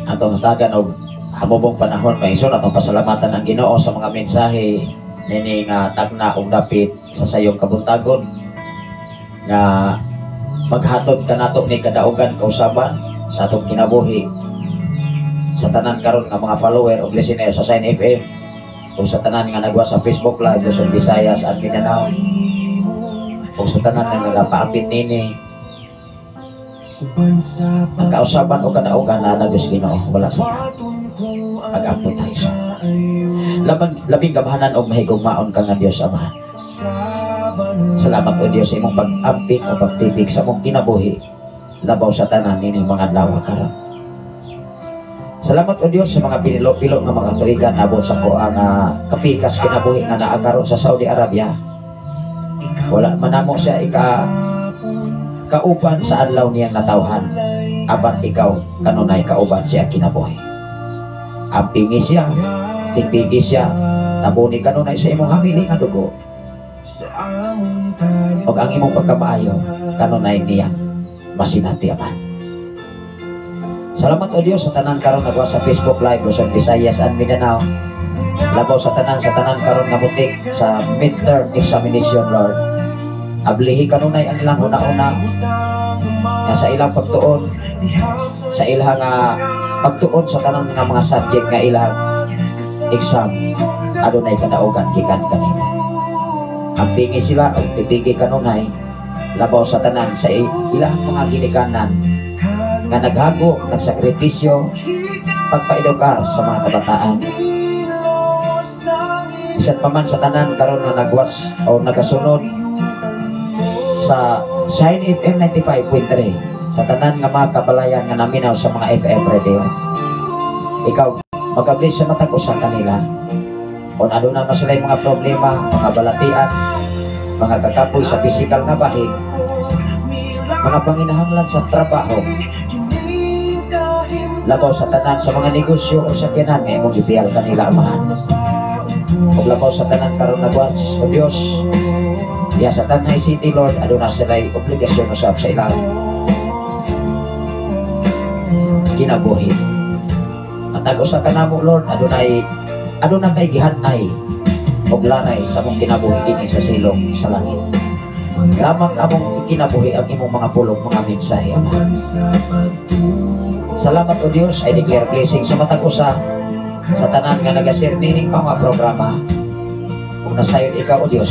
atong hatagan og hamubong panahon maison atong pasalamatan ang Ginoo sa mga mensahe nini nga tagna og dapit sa sayong kabuntagon nga maghatod kanato ni kadaugan kausaban sa atong kinabuhi sa tanan karon nga mga follower og listener sa Sign FM o sa tanan nga nagwa sa Facebook Live sa Visayas at Mindanao. o sa tanan nga nagapaapit nini ang kausaban o kadaugan na nagos Ginoo wala sa pag-ampun tayo sa labing gamahanan o mahigugmaon ka nga Dios Ama. Salamat o Dios sa imong pag-amping o pagtibig sa imong kinabuhi labaw sa tanan nini mga adlaw karon. Salamat o Dios sa mga pinilo-pilo nga mga tuigan abot sa ko ang kapikas kinabuhi nga naa karon sa Saudi Arabia. Wala man namo siya kauban sa adlaw niyang natawhan apan ikaw kanunay kauban siya kinabuhi. Ampingi siya, tipigi siya, tabuni kanunay sa imong hamili nga dugo. O ang imong pagkamaayo kanunay niya masinati aman. Salamat o Dios sa tanan karon nagwa sa Facebook Live Luzon, Visayas and Mindanao. Labaw sa tanan karon nga butik sa midterm examination Lord. Ablihi kanunay ang ilang una-una nga sa ilang pagtuon sa ilang pagtuon sa tanan nga mga subject nga ilang exam adunay kadaugan gikan kanina. Ampingi sila og tibigi kanunay labaw sa tanan sa ilang mga ginikanan nga naghago, nagsakripisyo pagpaedukar sa mga kabataan. Bisan pa man sa tanan karon nga nagwas o nagasunod sa Shine FM 95.3 sa tanan nga mga kabalayan nga naminaw sa mga FM radio. Ikaw magablis sa matag usa kanila. Kung aduna man sila mga problema, mga balatian, mga kakapoy sa physical nga bahig, mga panginahanglan sa trabaho, labaw sa tanan sa mga negosyo o sakyanan nga imong gibiyal kanila amahan. O labaw sa tanan karon nagwas o Dios ya sa Tanay City Lord aduna sila'y obligasyon usab sa ilang kinabuhi. Matag usa ka namo Lord aduna kay gihanay og laray sa mong kinabuhi dinhi sa silong sa langit. Lamang among ikinabuhi ang imong mga pulong mga mensahe Ama. Salamat o Dios, I declare blessing sa matag usa sa tanan nga nagashare nining mga programa. Kung nasayon ikaw o Dios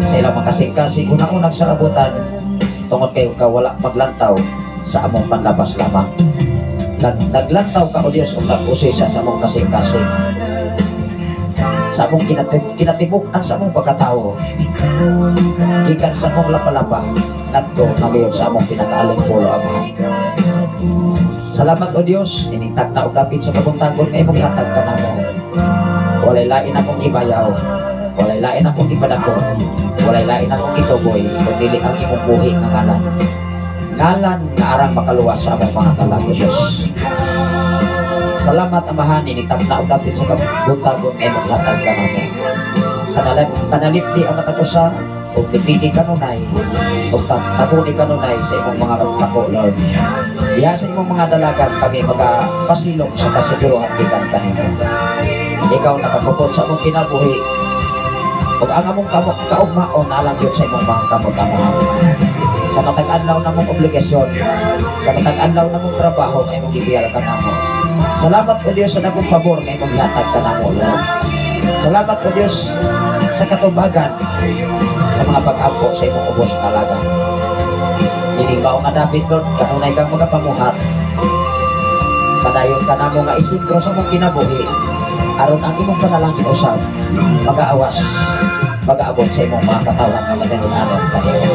sa ilang makasing-kasing unang-unang sarabutan tungod kayo ka wala maglantaw sa among panlabas lamang. Naglantaw ka o Dios o nag-usisa sa among kasing-kasing sa among kinatibuk-an sa among pagkatao ikan sa among lapalapa nagto magayon sa among pinakaaling pulo Ama. Salamat o Dios initag na og dapit sa pagpuntagon nga imong hatag kanamo. Walay lain akong ibayaw, walay lain akong ipadako, walay lain akong ituboy kundi ang imong buhi nga ngalan nga arang makaluwas sa among mga kalag o Dios. Salamat Amahan initag na og dapit sa pagpuntagon nga imong hatag kanamo. Panalipdi ang matakusa o tipiti kanunay o tabuni kanunay sa imong mga kapako Lord. Diha sa imong mga dalagan kami magapasilong sa kasiguruhan gikan kanimo. Ikaw nakakupot sa among kinabuhi o ang among kaugmaon alang yun sa imong mga kamot-amahan. Sa matag adlaw na mong obligasyon, sa matag adlaw na mong trabaho na imong gibiyal kanamo. Salamat o Dios sa nagong pabor na imong gihatag kanamo Lord. Salamat o Dios sa katubagan sa mga pag-ampo sa imong ubos kalaga. Hindi ba nga David Lord kanunay kang magapamuhat. Padayon ka namo nga isikro sa mong kinabuhi aron ang imong panalangin usab mag-aawas mag-aabot sa imong mga katawan nga madalianon kanimo.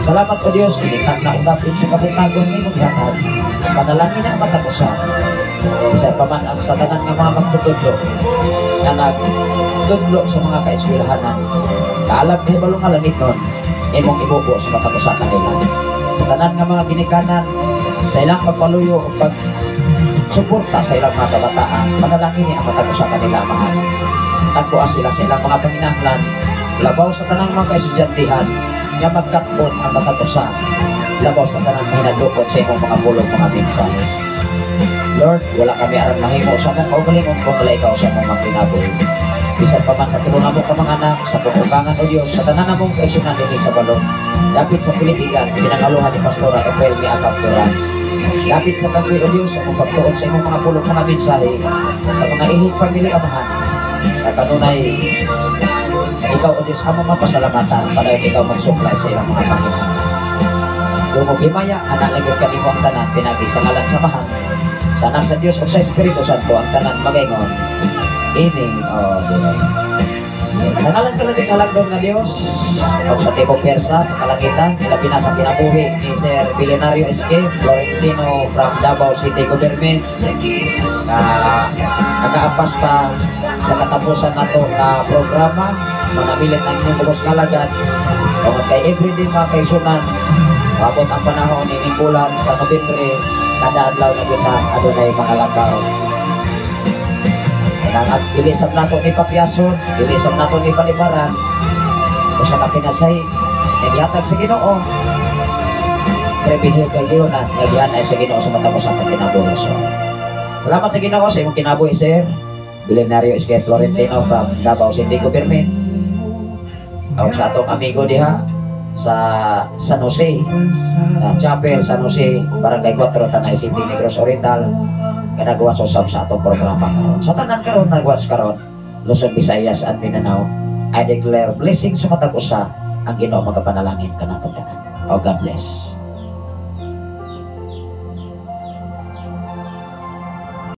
Salamat o Dios initag na udapit sa kabutagon nga imong gihatag. Panalangin ang matapusan. Isa pa man ang sa tanan nga mga magtutudlo na nagtudlo sa mga kaeskwelahanan. Kaalam na balong nga langit nun, imong ibubo sa matapusan kanila. Sa tanan nga mga ginikanan, sa ilang pagpaluyo o pagsuporta sa ilang mga kabataan, panalangin niya ang matapusan kanila mga. Tagpuan sila sa ilang mga panginahanglan, labaw sa tanang mga kaestudyantihan, nga magkapon ang matapusan, labaw sa tanang hinadukot sa imong mga pulong mga mensahe. Lord, wala kami arang mahimo sa mong kaugalingon kung wala ikaw sa mong kinabuhi. Bisan pa man sa tulungan mo ka mga anak, sa pagkukangan o Diyos, sa tanan mong kaisunan din sa balon. Dapit sa Pilipigan, pinangaluhan ni Pastora Efel ni Akapturan. Dapit sa pagkuhi o Diyos, ang pagtuon sa imong mga pulong mga mensahe, sa mga ihig family amahan, na kanunay ikaw o Diyos amo mapasalamatan para ikaw mag-supply sa ilang mga Panginoon. Kung himaya, anak lagod kanimo ang tanan, pinagi sa ngalan sa mahal. Sa anak sa Diyos o sa Espiritu Santo, ang tanan magayon. Amen. Sa ngalan sa lating halagdong na Diyos, o sa Tibok Persa, sa kalangitan, kinapina sa kinabuhi ni Sir Belenario SK, Florentino from Davao City Government, na nagaapas pa sa katapusan na to na programa, manamilit ng inyong bukos kalagan, o kay everyday mga kaisunan, abot ang panahon ni Nibulan sa Nobyembre, kada adlaw na kita, adunay mga lakaw. At ilisap nato ni Papyason, ilisap nato ni Palibaran, o sa kapinasay, nagyatag sa Ginoo, prebilyo kayo na nagyan ay sa Ginoo sa matapos ang kinabuhi. So, salamat sa Ginoo sa imong kinabuhi, Sir Belenario SK Florentino from Davao City Government. O sa atong amigo diha sa San Jose, Chapel, San Jose, Barangay 4, Tanay City, Negros Oriental, kanagawa sa atong programa karon. Sa tanan karon nagwas karon, Luzon, Visayas at Mindanao, I declare blessing sa matag usa ang Ginoo magapanalangin kanatong tanan. Oh, God bless.